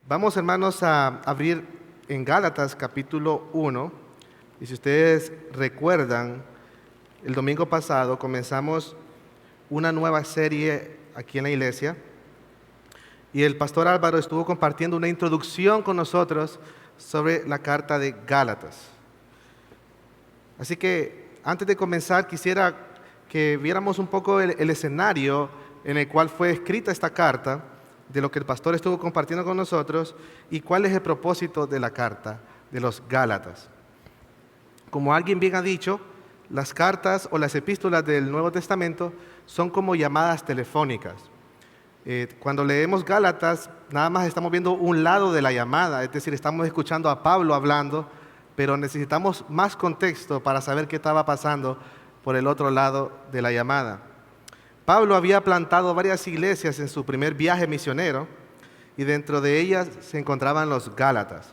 Vamos, hermanos, a abrir en Gálatas capítulo 1. Y si ustedes recuerdan, el domingo pasado comenzamos una nueva serie aquí en la iglesia. Y el pastor Álvaro estuvo compartiendo una introducción con nosotros sobre la carta de Gálatas. Así que antes de comenzar quisiera que viéramos un poco el escenario en el cual fue escrita esta carta, de lo que el pastor estuvo compartiendo con nosotros y cuál es el propósito de la carta de los Gálatas. Como alguien bien ha dicho, las cartas o las epístolas del Nuevo Testamento son como llamadas telefónicas. Cuando leemos Gálatas, nada más estamos viendo un lado de la llamada, es decir, estamos escuchando a Pablo hablando, pero necesitamos más contexto para saber qué estaba pasando por el otro lado de la llamada. Pablo había plantado varias iglesias en su primer viaje misionero y dentro de ellas se encontraban los Gálatas.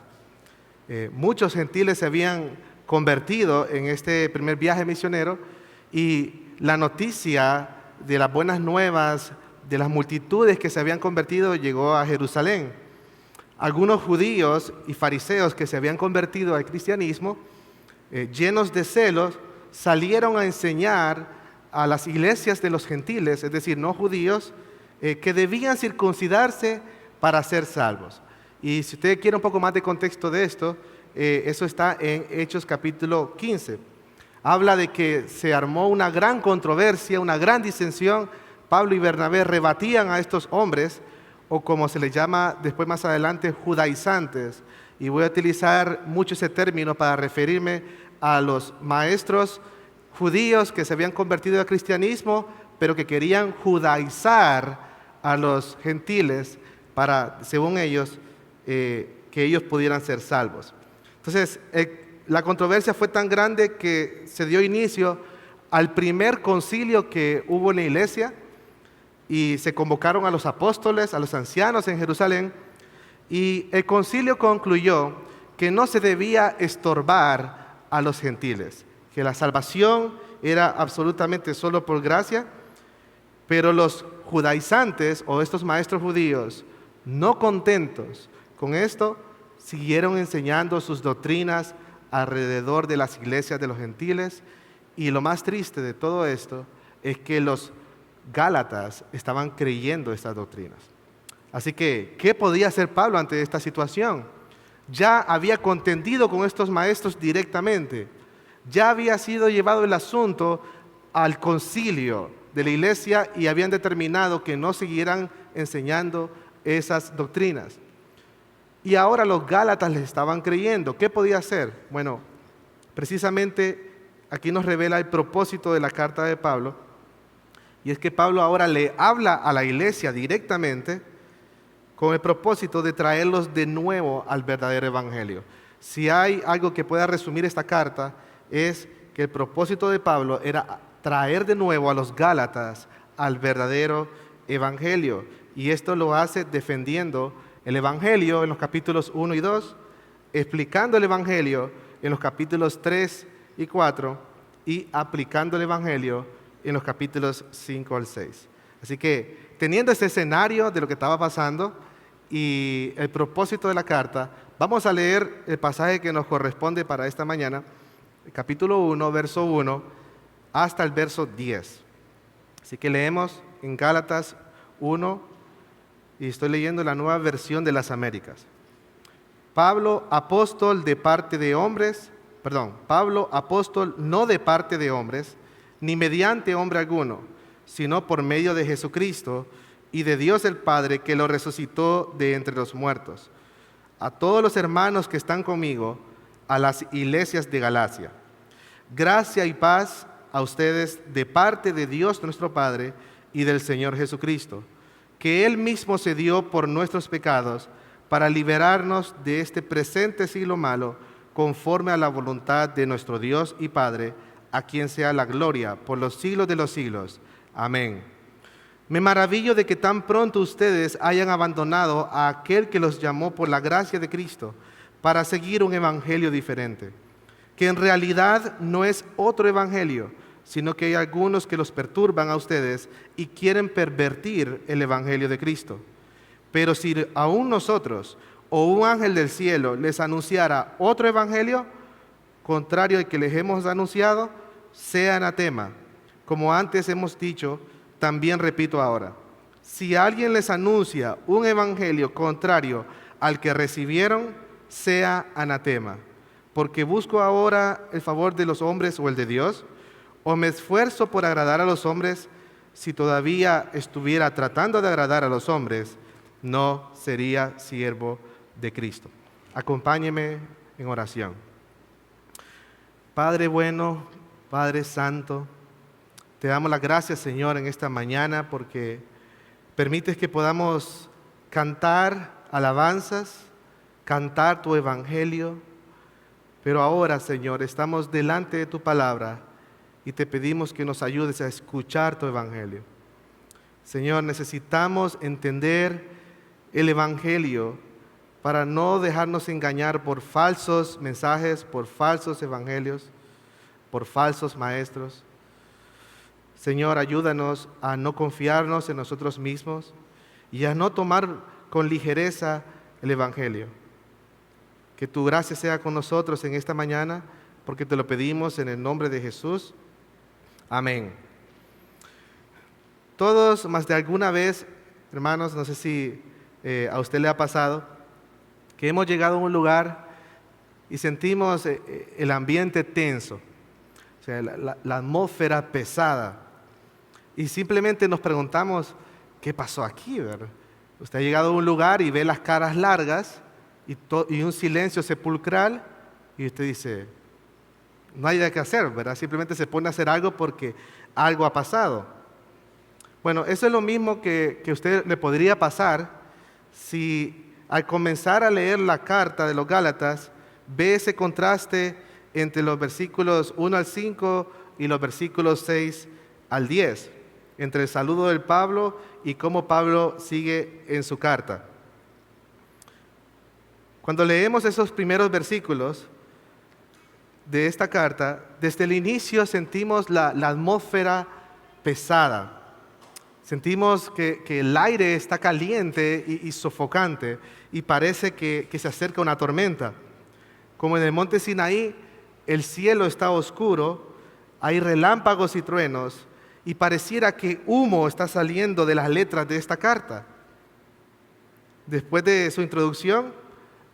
Muchos gentiles se habían convertido en este primer viaje misionero y la noticia de las buenas nuevas de las multitudes que se habían convertido llegó a Jerusalén. Algunos judíos y fariseos que se habían convertido al cristianismo, llenos de celos, salieron a enseñar a las iglesias de los gentiles, es decir, no judíos, que debían circuncidarse para ser salvos. Y si usted quiere un poco más de contexto de esto, eso está en Hechos capítulo 15. Habla de que se armó una gran controversia, una gran disensión. Pablo y Bernabé rebatían a estos hombres, o como se les llama después más adelante, judaizantes. Y voy a utilizar mucho ese término para referirme a los maestros judíos que se habían convertido al cristianismo, pero que querían judaizar a los gentiles para, según ellos, que ellos pudieran ser salvos. Entonces, la controversia fue tan grande que se dio inicio al primer concilio que hubo en la iglesia y se convocaron a los apóstoles, a los ancianos en Jerusalén, y el concilio concluyó que no se debía estorbar a los gentiles, que la salvación era absolutamente solo por gracia, pero los judaizantes o estos maestros judíos, no contentos con esto, siguieron enseñando sus doctrinas alrededor de las iglesias de los gentiles, y lo más triste de todo esto es que los Gálatas estaban creyendo estas doctrinas. Así que, ¿qué podía hacer Pablo ante esta situación? Ya había contendido con estos maestros directamente. Ya había sido llevado el asunto al concilio de la iglesia y habían determinado que no siguieran enseñando esas doctrinas. Y ahora los Gálatas les estaban creyendo. ¿Qué podía hacer? Bueno, precisamente aquí nos revela el propósito de la carta de Pablo. Y es que Pablo ahora le habla a la iglesia directamente con el propósito de traerlos de nuevo al verdadero evangelio. Si hay algo que pueda resumir esta carta, es que el propósito de Pablo era traer de nuevo a los Gálatas al verdadero evangelio. Y esto lo hace defendiendo el evangelio en los capítulos 1 y 2, explicando el evangelio en los capítulos 3 y 4 y aplicando el evangelio en los capítulos 5 al 6. Así que, teniendo ese escenario de lo que estaba pasando y el propósito de la carta, vamos a leer el pasaje que nos corresponde para esta mañana, el capítulo 1, verso 1, hasta el verso 10. Así que leemos en Gálatas 1, y estoy leyendo la Nueva Versión de las Américas. Pablo, apóstol no de parte de hombres, ni mediante hombre alguno, sino por medio de Jesucristo y de Dios el Padre, que lo resucitó de entre los muertos. A todos los hermanos que están conmigo, a las iglesias de Galacia. Gracia y paz a ustedes de parte de Dios nuestro Padre y del Señor Jesucristo, que Él mismo se dio por nuestros pecados para liberarnos de este presente siglo malo, conforme a la voluntad de nuestro Dios y Padre, a quien sea la gloria por los siglos de los siglos. Amén. Me maravillo de que tan pronto ustedes hayan abandonado a aquel que los llamó por la gracia de Cristo para seguir un evangelio diferente, que en realidad no es otro evangelio, sino que hay algunos que los perturban a ustedes y quieren pervertir el evangelio de Cristo. Pero si aún nosotros o un ángel del cielo les anunciara otro evangelio contrario al que les hemos anunciado, sea anatema. Como antes hemos dicho, también repito ahora. Si alguien les anuncia un evangelio contrario al que recibieron, sea anatema. Porque busco ahora el favor de los hombres o el de Dios, o me esfuerzo por agradar a los hombres. Si todavía estuviera tratando de agradar a los hombres, no sería siervo de Cristo. Acompáñeme en oración. Padre bueno, Padre santo, te damos las gracias, Señor, en esta mañana porque permites que podamos cantar alabanzas, cantar tu evangelio, pero ahora, Señor, estamos delante de tu palabra y te pedimos que nos ayudes a escuchar tu evangelio. Señor, necesitamos entender el evangelio para no dejarnos engañar por falsos mensajes, por falsos evangelios, por falsos maestros. Señor, ayúdanos a no confiarnos en nosotros mismos y a no tomar con ligereza el evangelio. Que tu gracia sea con nosotros en esta mañana, porque te lo pedimos en el nombre de Jesús. Amén. Todos, más de alguna vez, hermanos, no sé si a usted le ha pasado, que hemos llegado a un lugar y sentimos el ambiente tenso, o sea, la atmósfera pesada, y simplemente nos preguntamos, ¿qué pasó aquí, verdad? Usted ha llegado a un lugar y ve las caras largas y un silencio sepulcral, y usted dice, no hay nada que hacer, ¿verdad? Simplemente se pone a hacer algo porque algo ha pasado. Bueno, eso es lo mismo que usted le podría pasar si al comenzar a leer la carta de los Gálatas, ve ese contraste entre los versículos 1 al 5 y los versículos 6 al 10, entre el saludo del Pablo y cómo Pablo sigue en su carta. Cuando leemos esos primeros versículos de esta carta, desde el inicio sentimos la atmósfera pesada. Sentimos que el aire está caliente y sofocante y parece que se acerca una tormenta. Como en el monte Sinaí, el cielo está oscuro, hay relámpagos y truenos y pareciera que humo está saliendo de las letras de esta carta. Después de su introducción,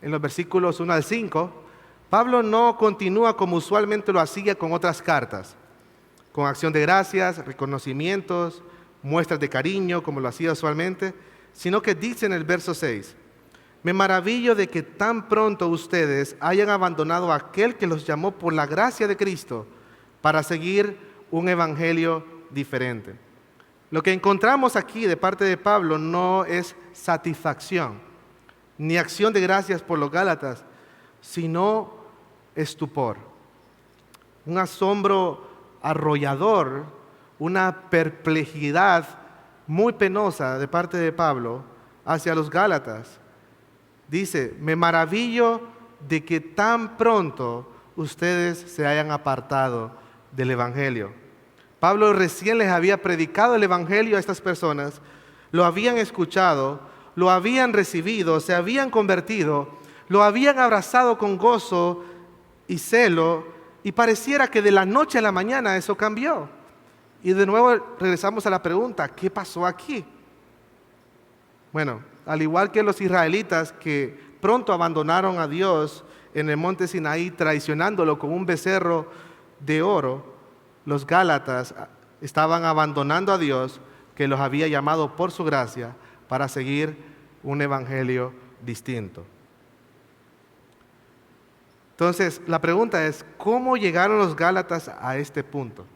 en los versículos 1 al 5, Pablo no continúa como usualmente lo hacía con otras cartas, con acción de gracias, reconocimientos, muestras de cariño, como lo hacía usualmente, sino que dice en el verso 6, me maravillo de que tan pronto ustedes hayan abandonado a aquel que los llamó por la gracia de Cristo para seguir un evangelio diferente. Lo que encontramos aquí de parte de Pablo no es satisfacción, ni acción de gracias por los Gálatas, sino estupor, un asombro arrollador, una perplejidad muy penosa de parte de Pablo hacia los Gálatas. Dice, me maravillo de que tan pronto ustedes se hayan apartado del Evangelio. Pablo recién les había predicado el Evangelio a estas personas, lo habían escuchado, lo habían recibido, se habían convertido, lo habían abrazado con gozo y celo, y pareciera que de la noche a la mañana eso cambió. Y de nuevo regresamos a la pregunta, ¿qué pasó aquí? Bueno, al igual que los israelitas que pronto abandonaron a Dios en el monte Sinaí, traicionándolo con un becerro de oro, los Gálatas estaban abandonando a Dios que los había llamado por su gracia para seguir un evangelio distinto. Entonces, la pregunta es, ¿cómo llegaron los Gálatas a este punto?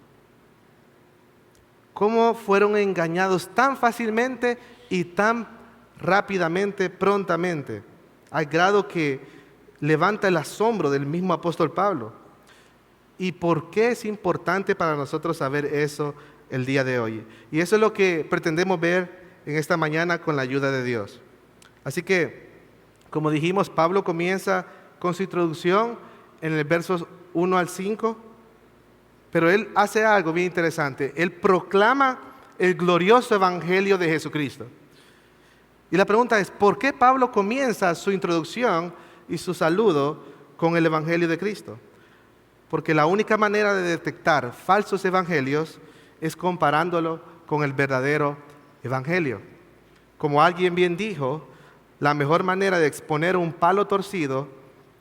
¿Cómo fueron engañados tan fácilmente y tan rápidamente, prontamente, al grado que levanta el asombro del mismo apóstol Pablo? ¿Y por qué es importante para nosotros saber eso el día de hoy? Y eso es lo que pretendemos ver en esta mañana con la ayuda de Dios. Así que, como dijimos, Pablo comienza con su introducción en el versos 1 al 5, pero él hace algo bien interesante. Él proclama el glorioso evangelio de Jesucristo. Y la pregunta es, ¿por qué Pablo comienza su introducción y su saludo con el Evangelio de Cristo? Porque la única manera de detectar falsos evangelios es comparándolo con el verdadero evangelio. Como alguien bien dijo, la mejor manera de exponer un palo torcido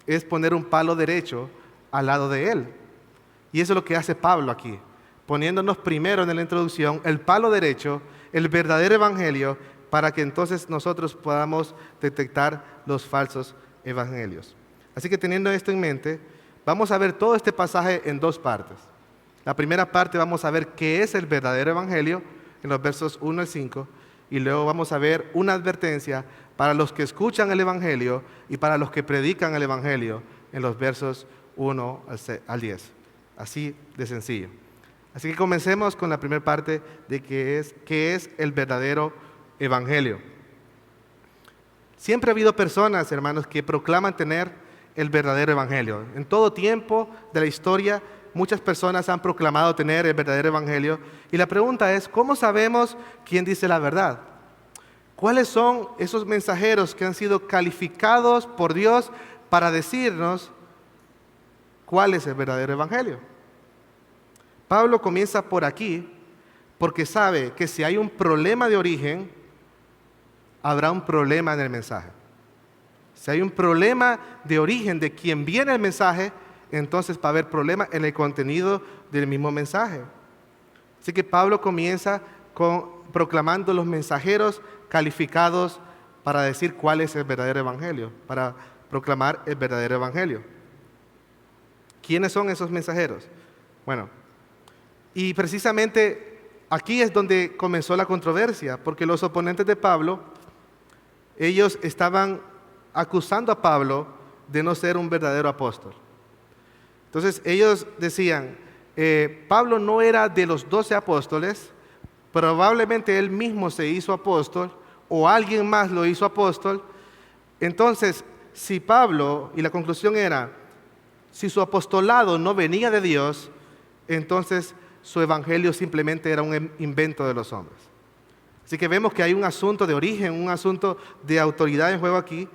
es poner un palo derecho al lado de él. Y eso es lo que hace Pablo aquí, poniéndonos primero en la introducción el palo derecho, el verdadero evangelio, para que entonces nosotros podamos detectar los falsos evangelios. Así que teniendo esto en mente, vamos a ver todo este pasaje en dos partes. La primera parte vamos a ver qué es el verdadero evangelio en los versos 1 al 5, y luego vamos a ver una advertencia para los que escuchan el evangelio y para los que predican el evangelio en los versos 1 al 10. Así de sencillo. Así que comencemos con la primera parte de qué es el verdadero evangelio. Siempre ha habido personas, hermanos, que proclaman tener el verdadero evangelio. En todo tiempo de la historia, muchas personas han proclamado tener el verdadero evangelio. Y la pregunta es, ¿cómo sabemos quién dice la verdad? ¿Cuáles son esos mensajeros que han sido calificados por Dios para decirnos cuál es el verdadero evangelio? Pablo comienza por aquí porque sabe que si hay un problema de origen, habrá un problema en el mensaje. Si hay un problema de origen de quien viene el mensaje, entonces va a haber problema en el contenido del mismo mensaje. Así que Pablo comienza proclamando los mensajeros calificados para decir cuál es el verdadero evangelio, para proclamar el verdadero evangelio. ¿Quiénes son esos mensajeros? Bueno, y precisamente aquí es donde comenzó la controversia, porque los oponentes de Pablo, ellos estaban acusando a Pablo de no ser un verdadero apóstol. Entonces ellos decían, Pablo no era de los 12 apóstoles, probablemente él mismo se hizo apóstol o alguien más lo hizo apóstol. Entonces, si Pablo, y la conclusión era, si su apostolado no venía de Dios, entonces su evangelio simplemente era un invento de los hombres. Así que vemos que hay un asunto de origen, un asunto de autoridad en juego aquí.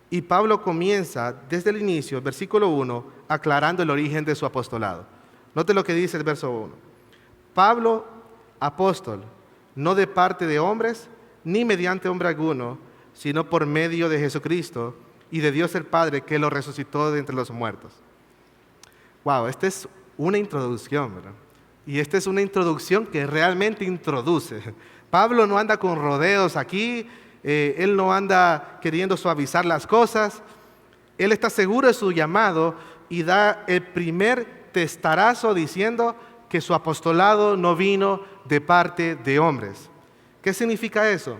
Y Pablo comienza desde el inicio, versículo 1, aclarando el origen de su apostolado. Note lo que dice el verso 1. Pablo, apóstol, no de parte de hombres, ni mediante hombre alguno, sino por medio de Jesucristo y de Dios el Padre, que lo resucitó de entre los muertos. Wow, esta es una introducción, ¿verdad? Y esta es una introducción que realmente introduce. Pablo no anda con rodeos aquí, él no anda queriendo suavizar las cosas, él está seguro de su llamado y da el primer testarazo diciendo que su apostolado no vino de parte de hombres. ¿Qué significa eso?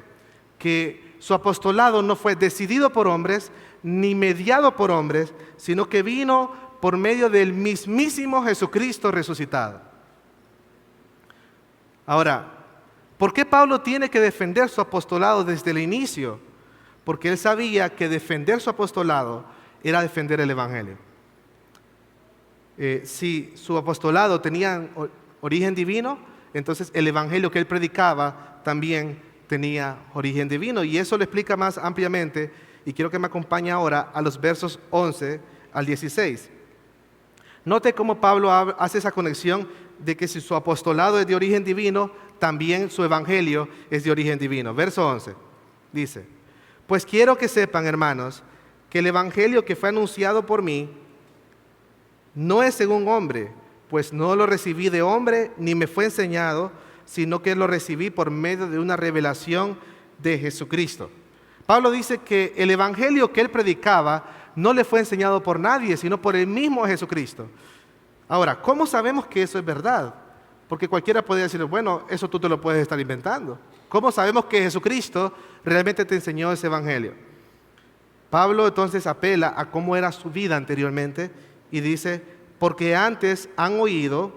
Que su apostolado no fue decidido por hombres, ni mediado por hombres, sino que vino por medio del mismísimo Jesucristo resucitado. Ahora, ¿por qué Pablo tiene que defender su apostolado desde el inicio? Porque él sabía que defender su apostolado era defender el evangelio. Si su apostolado tenía origen divino, entonces el evangelio que él predicaba también tenía origen divino. Y eso lo explica más ampliamente, y quiero que me acompañe ahora a los versos 11 al 16. Note cómo Pablo hace esa conexión de que si su apostolado es de origen divino, también su evangelio es de origen divino. Verso 11 dice, pues quiero que sepan, hermanos, que el evangelio que fue anunciado por mí no es según hombre, pues no lo recibí de hombre ni me fue enseñado, sino que lo recibí por medio de una revelación de Jesucristo. Pablo dice que el evangelio que él predicaba no le fue enseñado por nadie, sino por el mismo Jesucristo. Ahora, ¿cómo sabemos que eso es verdad? Porque cualquiera podría decir, bueno, eso tú te lo puedes estar inventando. ¿Cómo sabemos que Jesucristo realmente te enseñó ese evangelio? Pablo entonces apela a cómo era su vida anteriormente y dice, porque antes han oído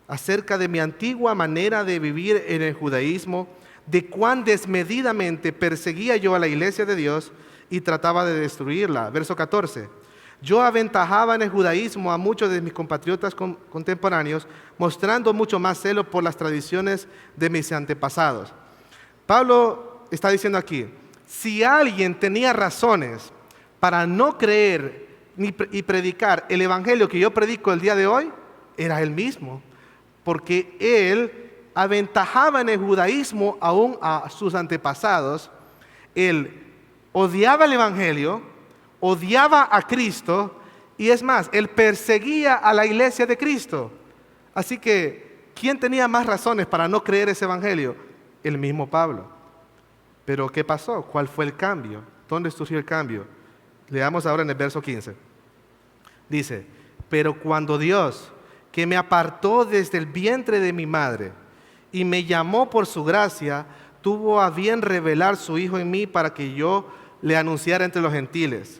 acerca de mi antigua manera de vivir en el judaísmo, de cuán desmedidamente perseguía yo a la iglesia de Dios y trataba de destruirla. Verso 14. Yo aventajaba en el judaísmo a muchos de mis compatriotas contemporáneos, mostrando mucho más celo por las tradiciones de mis antepasados. Pablo está diciendo aquí, si alguien tenía razones para no creer y predicar el evangelio que yo predico el día de hoy, era él mismo, porque él aventajaba en el judaísmo aún a sus antepasados. Él odiaba el evangelio, odiaba a Cristo, y es más, él perseguía a la iglesia de Cristo. Así que, ¿quién tenía más razones para no creer ese evangelio? El mismo Pablo. Pero ¿qué pasó? ¿Cuál fue el cambio? ¿Dónde surgió el cambio? Leamos ahora en el verso 15. Dice, pero cuando Dios, que me apartó desde el vientre de mi madre y me llamó por su gracia, tuvo a bien revelar su Hijo en mí para que yo le anunciara entre los gentiles.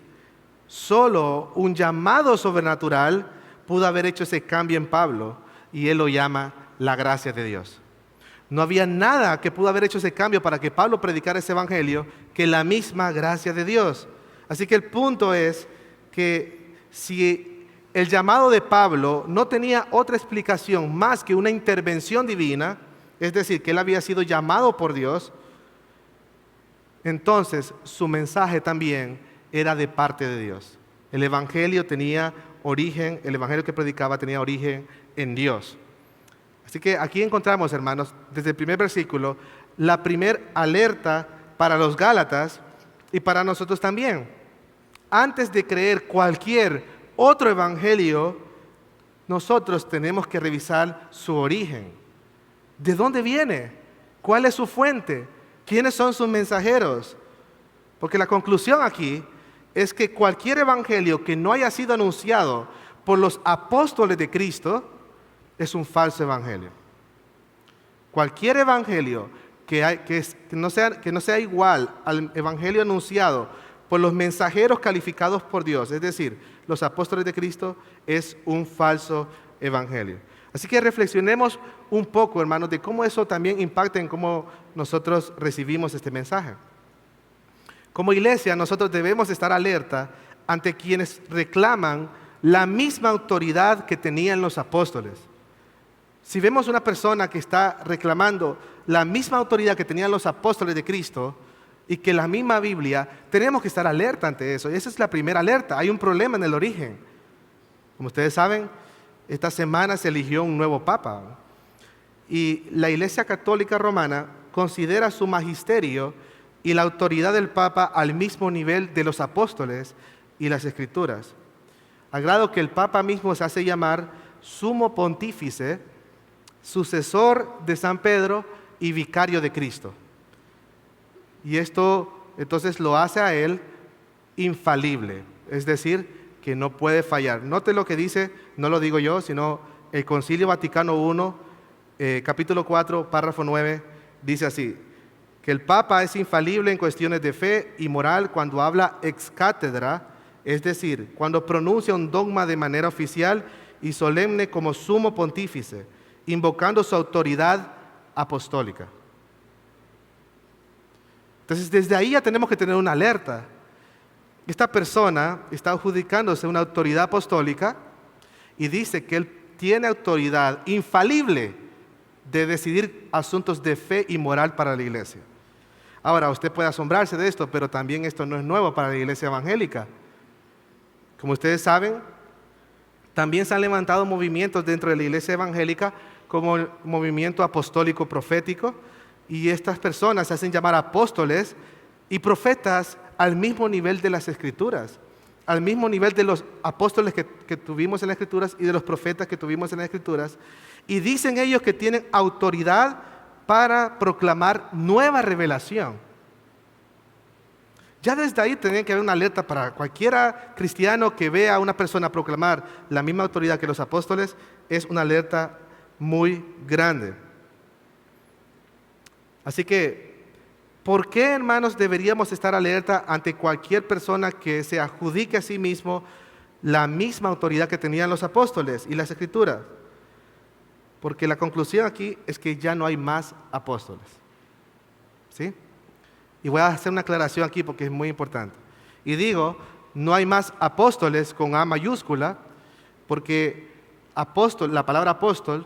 Solo un llamado sobrenatural pudo haber hecho ese cambio en Pablo, y él lo llama la gracia de Dios. No había nada que pudo haber hecho ese cambio para que Pablo predicara ese evangelio que la misma gracia de Dios. Así que el punto es que si el llamado de Pablo no tenía otra explicación más que una intervención divina, es decir, que él había sido llamado por Dios, entonces su mensaje también era de parte de Dios. El evangelio tenía origen, el evangelio que predicaba tenía origen en Dios. Así que aquí encontramos, hermanos, desde el primer versículo, la primer alerta para los Gálatas y para nosotros también. Antes de creer cualquier otro evangelio, nosotros tenemos que revisar su origen. ¿De dónde viene? ¿Cuál es su fuente? ¿Quiénes son sus mensajeros? Porque la conclusión aquí es que cualquier evangelio que no haya sido anunciado por los apóstoles de Cristo es un falso evangelio. Cualquier evangelio que no sea igual al evangelio anunciado por los mensajeros calificados por Dios, es decir, los apóstoles de Cristo, es un falso evangelio. Así que reflexionemos un poco, hermanos, de cómo eso también impacta en cómo nosotros recibimos este mensaje. Como iglesia, nosotros debemos estar alerta ante quienes reclaman la misma autoridad que tenían los apóstoles. Si vemos una persona que está reclamando la misma autoridad que tenían los apóstoles de Cristo y que la misma Biblia, tenemos que estar alerta ante eso. Y esa es la primera alerta. Hay un problema en el origen. Como ustedes saben, esta semana se eligió un nuevo papa. Y la Iglesia Católica Romana considera su magisterio y la autoridad del papa al mismo nivel de los apóstoles y las Escrituras. Al grado que el papa mismo se hace llamar sumo pontífice, sucesor de San Pedro y vicario de Cristo. Y esto entonces lo hace a él infalible, es decir, que no puede fallar. Note lo que dice, no lo digo yo, sino el Concilio Vaticano I, capítulo 4, párrafo 9, dice así, que el Papa es infalible en cuestiones de fe y moral cuando habla ex cátedra, es decir, cuando pronuncia un dogma de manera oficial y solemne como sumo pontífice, invocando su autoridad apostólica. Entonces, desde ahí ya tenemos que tener una alerta. Esta persona está adjudicándose una autoridad apostólica y dice que él tiene autoridad infalible de decidir asuntos de fe y moral para la iglesia. Ahora, usted puede asombrarse de esto, pero también esto no es nuevo para la iglesia evangélica. Como ustedes saben, también se han levantado movimientos dentro de la iglesia evangélica como el movimiento apostólico profético, y estas personas se hacen llamar apóstoles y profetas al mismo nivel de las Escrituras, al mismo nivel de los apóstoles que tuvimos en las Escrituras y de los profetas que tuvimos en las Escrituras, y dicen ellos que tienen autoridad para proclamar nueva revelación. Ya desde ahí tiene que haber una alerta para cualquiera cristiano que vea a una persona proclamar la misma autoridad que los apóstoles, es una alerta muy grande. Así que, ¿por qué, hermanos, deberíamos estar alerta ante cualquier persona que se adjudique a sí mismo la misma autoridad que tenían los apóstoles y las Escrituras? Porque la conclusión aquí es que ya no hay más apóstoles. ¿Sí? Y voy a hacer una aclaración aquí porque es muy importante. Y digo, no hay más apóstoles con A mayúscula, porque la palabra apóstol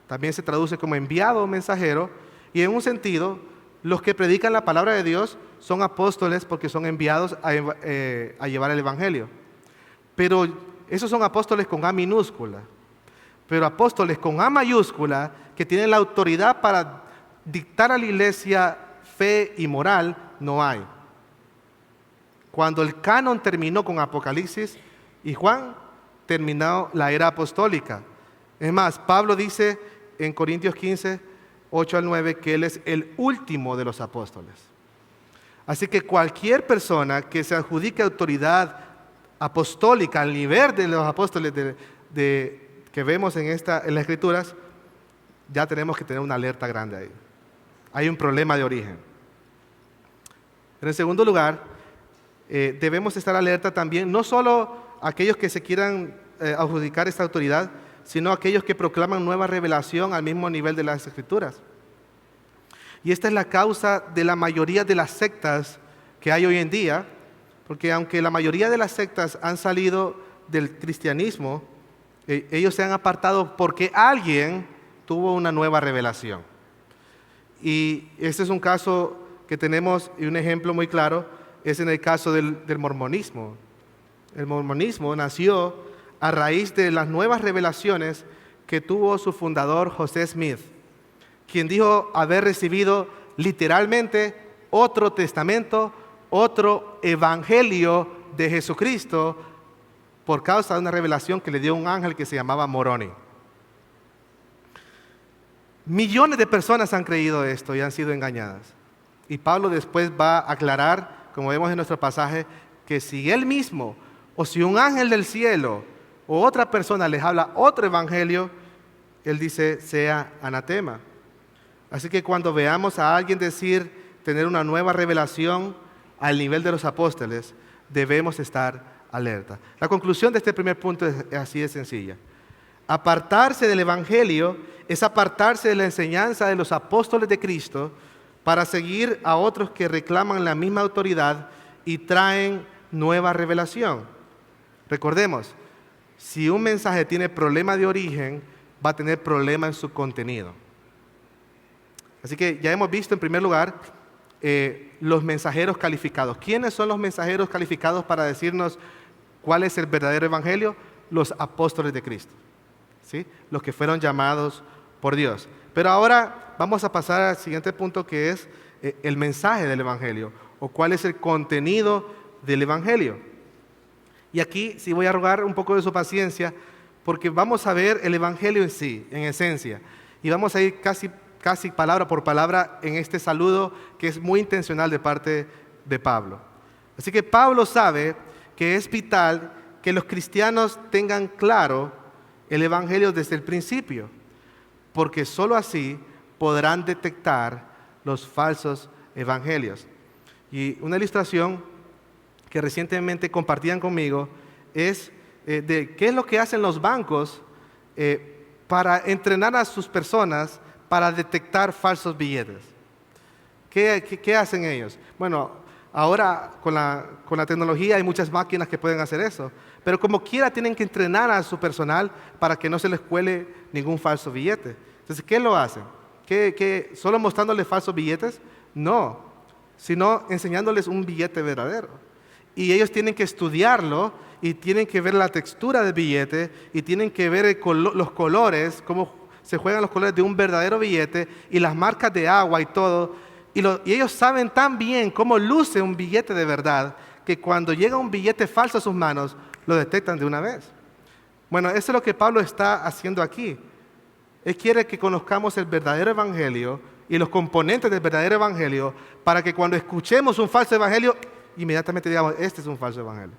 también se traduce como enviado o mensajero, y en un sentido, los que predican la palabra de Dios son apóstoles porque son enviados a llevar el evangelio. Pero esos son apóstoles con A minúscula. Pero apóstoles con A mayúscula, que tienen la autoridad para dictar a la iglesia fe y moral, no hay. Cuando el canon terminó con Apocalipsis y Juan, terminó la era apostólica. Es más, Pablo dice en Corintios 15, 8 al 9, que él es el último de los apóstoles. Así que cualquier persona que se adjudique autoridad apostólica al nivel de los apóstoles que vemos en las Escrituras, ya tenemos que tener una alerta grande ahí. Hay un problema de origen. En segundo lugar, debemos estar alerta también, no solo aquellos que se quieran adjudicar esta autoridad, sino aquellos que proclaman nueva revelación al mismo nivel de las Escrituras. Y esta es la causa de la mayoría de las sectas que hay hoy en día, porque aunque la mayoría de las sectas han salido del cristianismo, ellos se han apartado porque alguien tuvo una nueva revelación. Y este es un caso que tenemos, y un ejemplo muy claro, es en el caso del mormonismo. El mormonismo nació a raíz de las nuevas revelaciones que tuvo su fundador José Smith, quien dijo haber recibido literalmente otro testamento, otro evangelio de Jesucristo por causa de una revelación que le dio un ángel que se llamaba Moroni. Millones de personas han creído esto y han sido engañadas. Y Pablo después va a aclarar, como vemos en nuestro pasaje, que si él mismo o si un ángel del cielo o otra persona les habla otro evangelio, él dice, sea anatema. Así que cuando veamos a alguien decir tener una nueva revelación al nivel de los apóstoles, debemos estar alerta. La conclusión de este primer punto es así de sencilla. Apartarse del evangelio es apartarse de la enseñanza de los apóstoles de Cristo para seguir a otros que reclaman la misma autoridad y traen nueva revelación. Recordemos, si un mensaje tiene problema de origen, va a tener problema en su contenido. Así que ya hemos visto en primer lugar los mensajeros calificados. ¿Quiénes son los mensajeros calificados para decirnos cuál es el verdadero evangelio? Los apóstoles de Cristo, ¿sí? Los que fueron llamados por Dios. Pero ahora vamos a pasar al siguiente punto, que es el mensaje del evangelio, o cuál es el contenido del evangelio. Y aquí sí voy a rogar un poco de su paciencia, porque vamos a ver el evangelio en sí, en esencia, y vamos a ir casi palabra por palabra en este saludo que es muy intencional de parte de Pablo. Así que Pablo sabe que es vital que los cristianos tengan claro el evangelio desde el principio, porque sólo así podrán detectar los falsos evangelios. Y una ilustración que recientemente compartían conmigo es de qué es lo que hacen los bancos para entrenar a sus personas para detectar falsos billetes. ¿Qué hacen ellos? Bueno, ahora con la tecnología hay muchas máquinas que pueden hacer eso, pero como quiera tienen que entrenar a su personal para que no se les cuele ningún falso billete. Entonces, ¿qué lo hacen? ¿Solo mostrándoles falsos billetes? No, sino enseñándoles un billete verdadero. Y ellos tienen que estudiarlo y tienen que ver la textura del billete y tienen que ver los colores, cómo se juegan los colores de un verdadero billete y las marcas de agua y todo. Y ellos saben tan bien cómo luce un billete de verdad que cuando llega un billete falso a sus manos, lo detectan de una vez. Bueno, eso es lo que Pablo está haciendo aquí. Él quiere que conozcamos el verdadero evangelio y los componentes del verdadero evangelio para que cuando escuchemos un falso evangelio, inmediatamente digamos, este es un falso evangelio,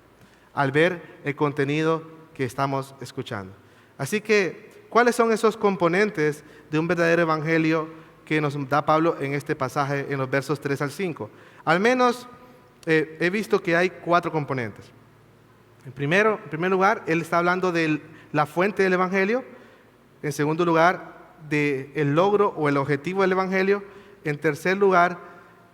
al ver el contenido que estamos escuchando. Así que, ¿cuáles son esos componentes de un verdadero evangelio que nos da Pablo en este pasaje, en los versos 3 al 5? Al menos he visto que hay 4 componentes. En primer lugar, él está hablando de la fuente del evangelio. En segundo lugar, del logro o el objetivo del evangelio. En tercer lugar,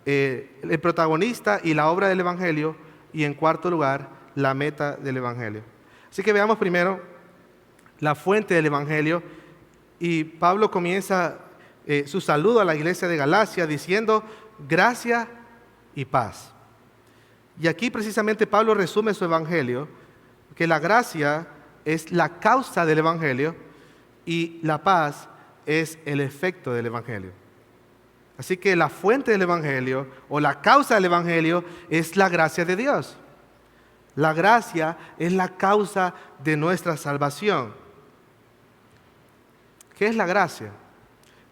el protagonista y la obra del evangelio. Y en cuarto lugar, la meta del evangelio. Así que veamos primero la fuente del evangelio. Y Pablo comienza su saludo a la iglesia de Galacia diciendo gracia y paz. Y aquí precisamente Pablo resume su evangelio, que la gracia es la causa del evangelio y la paz es el efecto del evangelio. Así que la fuente del evangelio o la causa del evangelio es la gracia de Dios. La gracia es la causa de nuestra salvación. ¿Qué es la gracia?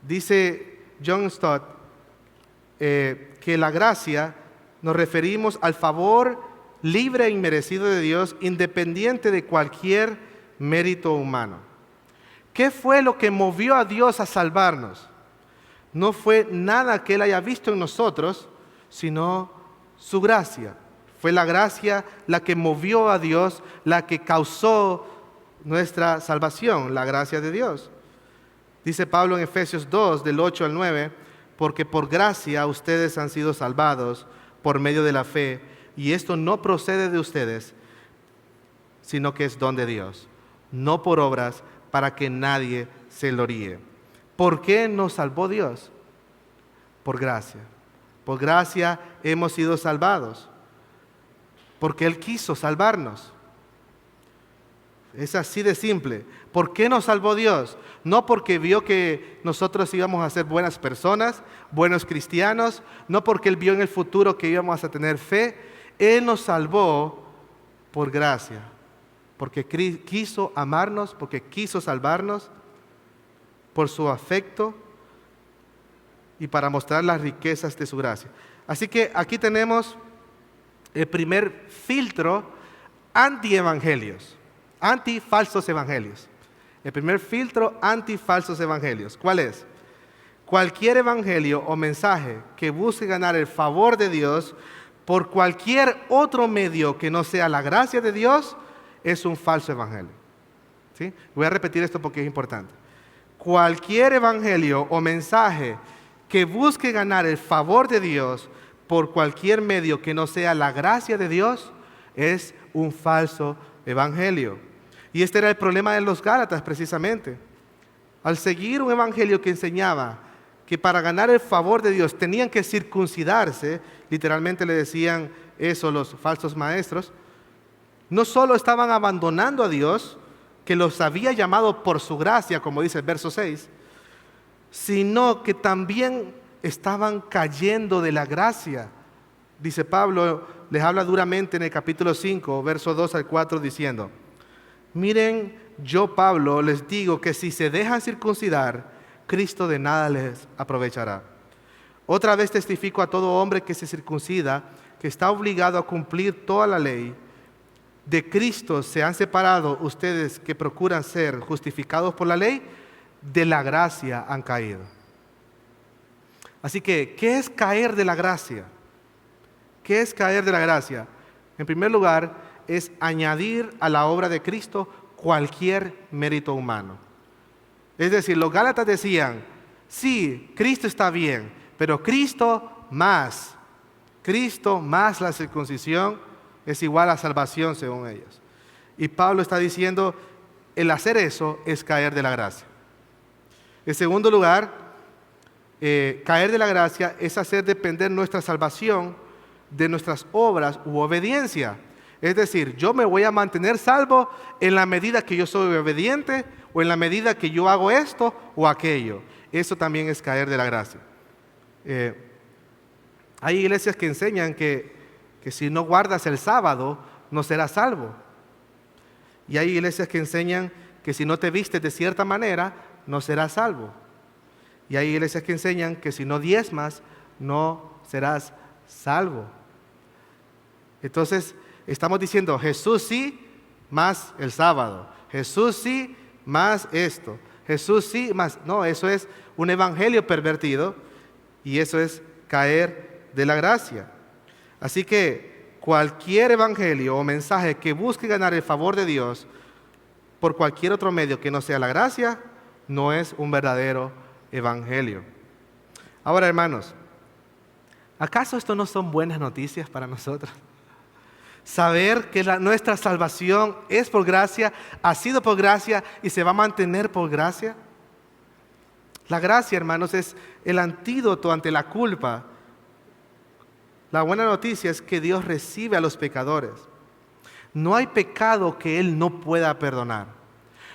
Dice John Stott que la gracia nos referimos al favor libre e inmerecido de Dios, independiente de cualquier mérito humano. ¿Qué fue lo que movió a Dios a salvarnos? No fue nada que Él haya visto en nosotros, sino su gracia. Fue la gracia la que movió a Dios, la que causó nuestra salvación, la gracia de Dios. Dice Pablo en Efesios 2, del 8 al 9, porque por gracia ustedes han sido salvados por medio de la fe, y esto no procede de ustedes, sino que es don de Dios, no por obras, para que nadie se gloríe. ¿Por qué nos salvó Dios? Por gracia. Por gracia hemos sido salvados, porque Él quiso salvarnos. Es así de simple. ¿Por qué nos salvó Dios? No porque vio que nosotros íbamos a ser buenas personas, buenos cristianos, no porque Él vio en el futuro que íbamos a tener fe. Él nos salvó por gracia, porque quiso amarnos, porque quiso salvarnos, por su afecto y para mostrar las riquezas de su gracia. Así que aquí tenemos el primer filtro anti-evangelios. Anti-falsos evangelios. El primer filtro anti-falsos evangelios. ¿Cuál es? Cualquier evangelio o mensaje que busque ganar el favor de Dios por cualquier otro medio que no sea la gracia de Dios es un falso evangelio. ¿Sí? Voy a repetir esto porque es importante. Cualquier evangelio o mensaje que busque ganar el favor de Dios por cualquier medio que no sea la gracia de Dios es un falso evangelio. Y este era el problema de los Gálatas precisamente. Al seguir un evangelio que enseñaba que para ganar el favor de Dios tenían que circuncidarse, literalmente le decían eso los falsos maestros, no solo estaban abandonando a Dios, que los había llamado por su gracia, como dice el verso 6, sino que también estaban cayendo de la gracia. Dice Pablo, les habla duramente en el capítulo 5, verso 2 al 4, diciendo: miren, yo Pablo les digo que si se dejan circuncidar, Cristo de nada les aprovechará. Otra vez testifico a todo hombre que se circuncida, que está obligado a cumplir toda la ley. De Cristo se han separado ustedes que procuran ser justificados por la ley, de la gracia han caído. Así que, ¿qué es caer de la gracia? ¿Qué es caer de la gracia? En primer lugar, es añadir a la obra de Cristo cualquier mérito humano. Es decir, los Gálatas decían, sí, Cristo está bien, pero Cristo más la circuncisión es igual a salvación según ellos. Y Pablo está diciendo, el hacer eso es caer de la gracia. En segundo lugar, caer de la gracia es hacer depender nuestra salvación de nuestras obras u obediencia. Es decir, yo me voy a mantener salvo en la medida que yo soy obediente o en la medida que yo hago esto o aquello. Eso también es caer de la gracia. Hay iglesias que enseñan que si no guardas el sábado, no serás salvo. Y hay iglesias que enseñan que si no te vistes de cierta manera, no serás salvo. Y hay iglesias que enseñan que si no diezmas, no serás salvo. Entonces, estamos diciendo, Jesús sí, más el sábado. Jesús sí, más esto. Jesús sí, más... No, eso es un evangelio pervertido y eso es caer de la gracia. Así que cualquier evangelio o mensaje que busque ganar el favor de Dios por cualquier otro medio que no sea la gracia, no es un verdadero evangelio. Ahora, hermanos, ¿acaso esto no son buenas noticias para nosotros? Saber que nuestra salvación es por gracia, ha sido por gracia y se va a mantener por gracia. La gracia, hermanos, es el antídoto ante la culpa la buena noticia es que Dios recibe a los pecadores. No hay pecado que Él no pueda perdonar.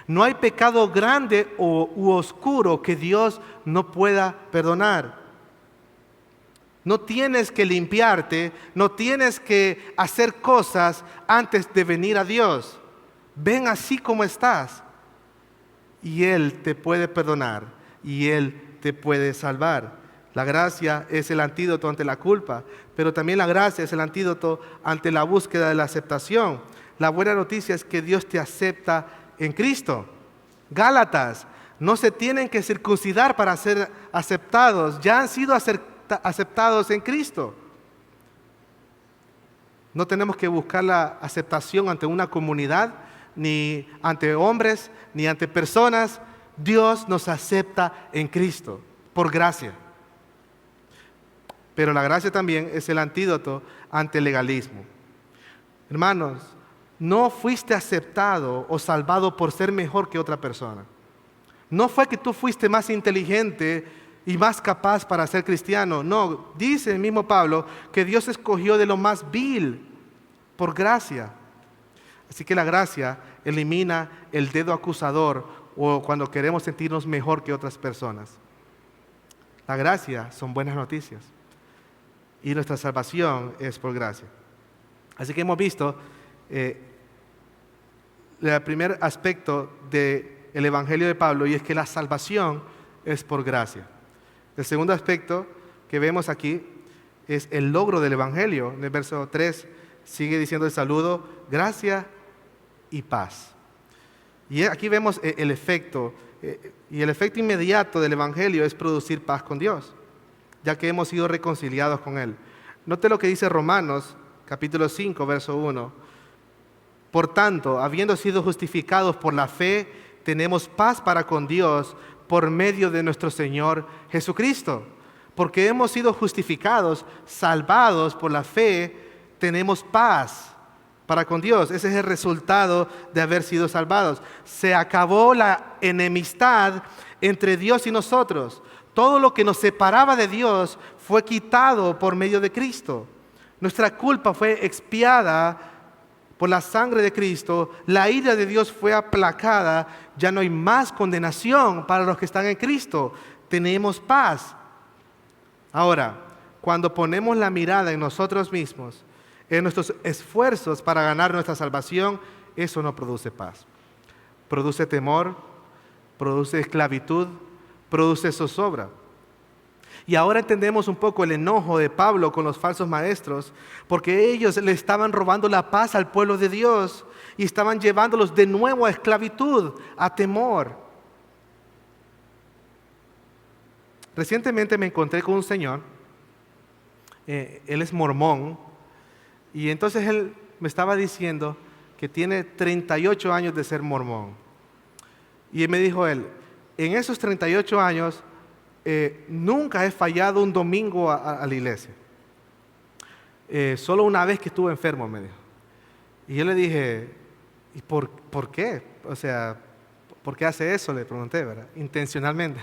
No hay pecado grande u oscuro que Dios no pueda perdonar. No tienes que limpiarte, no tienes que hacer cosas antes de venir a Dios. Ven así como estás y Él te puede perdonar y Él te puede salvar. La gracia es el antídoto ante la culpa, pero también la gracia es el antídoto ante la búsqueda de la aceptación. La buena noticia es que Dios te acepta en Cristo. Gálatas, no se tienen que circuncidar para ser aceptados, ya han sido aceptados en Cristo. No tenemos que buscar la aceptación ante una comunidad, ni ante hombres, ni ante personas. Dios nos acepta en Cristo, por gracia. Pero la gracia también es el antídoto ante el legalismo. Hermanos, no fuiste aceptado o salvado por ser mejor que otra persona. No fue que tú fuiste más inteligente y más capaz para ser cristiano. No, dice el mismo Pablo que Dios escogió de lo más vil por gracia. Así que la gracia elimina el dedo acusador o cuando queremos sentirnos mejor que otras personas. La gracia son buenas noticias y nuestra salvación es por gracia. Así que hemos visto el primer aspecto del Evangelio de Pablo, y es que la salvación es por gracia. El segundo aspecto que vemos aquí es el logro del Evangelio. En el verso 3 sigue diciendo el saludo, gracia y paz. Y aquí vemos el efecto, y el efecto inmediato del Evangelio es producir paz con Dios, ya que hemos sido reconciliados con Él. Note lo que dice Romanos, capítulo 5, verso 1. Por tanto, habiendo sido justificados por la fe, tenemos paz para con Dios por medio de nuestro Señor Jesucristo. Porque hemos sido justificados, salvados por la fe, tenemos paz para con Dios. Ese es el resultado de haber sido salvados. Se acabó la enemistad entre Dios y nosotros. Todo lo que nos separaba de Dios fue quitado por medio de Cristo. Nuestra culpa fue expiada por la sangre de Cristo. La ira de Dios fue aplacada. Ya no hay más condenación para los que están en Cristo. Tenemos paz. Ahora, cuando ponemos la mirada en nosotros mismos, en nuestros esfuerzos para ganar nuestra salvación, eso no produce paz. Produce temor, produce esclavitud, produce zozobra. Y ahora entendemos un poco el enojo de Pablo con los falsos maestros, porque ellos le estaban robando la paz al pueblo de Dios y estaban llevándolos de nuevo a esclavitud, a temor. Recientemente me encontré con un señor, él es mormón, y entonces él me estaba diciendo que tiene 38 años de ser mormón. Y me dijo él, en esos 38 años, nunca he fallado un domingo a la iglesia. Solo una vez que estuve enfermo, me dijo. Y yo le dije, ¿y por qué? O sea, ¿por qué hace eso? Le pregunté, ¿verdad? Intencionalmente.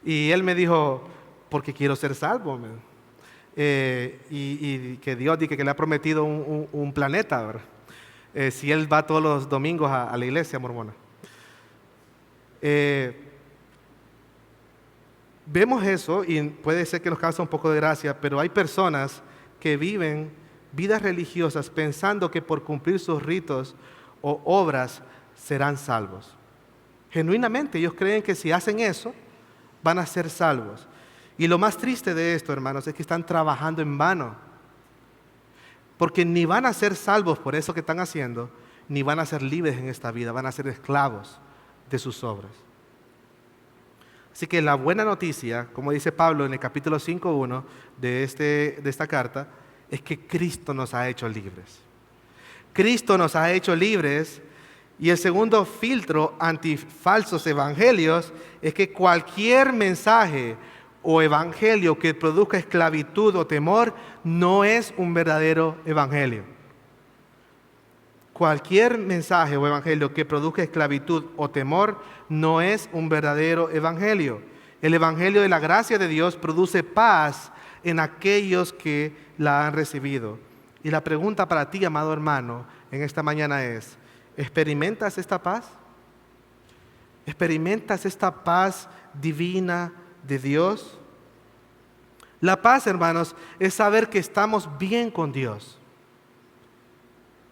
Y él me dijo, porque quiero ser salvo, me dijo. Y que Dios dice que le ha prometido un planeta, ¿verdad? Si él va todos los domingos a la iglesia mormona. Vemos eso y puede ser que nos causa un poco de gracia, pero hay personas que viven vidas religiosas pensando que por cumplir sus ritos o obras serán salvos. Genuinamente ellos creen que si hacen eso van a ser salvos. Y lo más triste de esto, hermanos, es que están trabajando en vano. Porque ni van a ser salvos por eso que están haciendo, ni van a ser libres en esta vida, van a ser esclavos de sus obras. Así que la buena noticia, como dice Pablo en el capítulo 5.1 de esta carta, es que Cristo nos ha hecho libres. Cristo nos ha hecho libres, y el segundo filtro anti falsos evangelios es que cualquier mensaje o evangelio que produzca esclavitud o temor no es un verdadero evangelio. Cualquier mensaje o evangelio que produzca esclavitud o temor no es un verdadero evangelio. El evangelio de la gracia de Dios produce paz en aquellos que la han recibido. Y la pregunta para ti, amado hermano, en esta mañana es, ¿experimentas esta paz? ¿Experimentas esta paz divina de Dios? La paz, hermanos, es saber que estamos bien con Dios,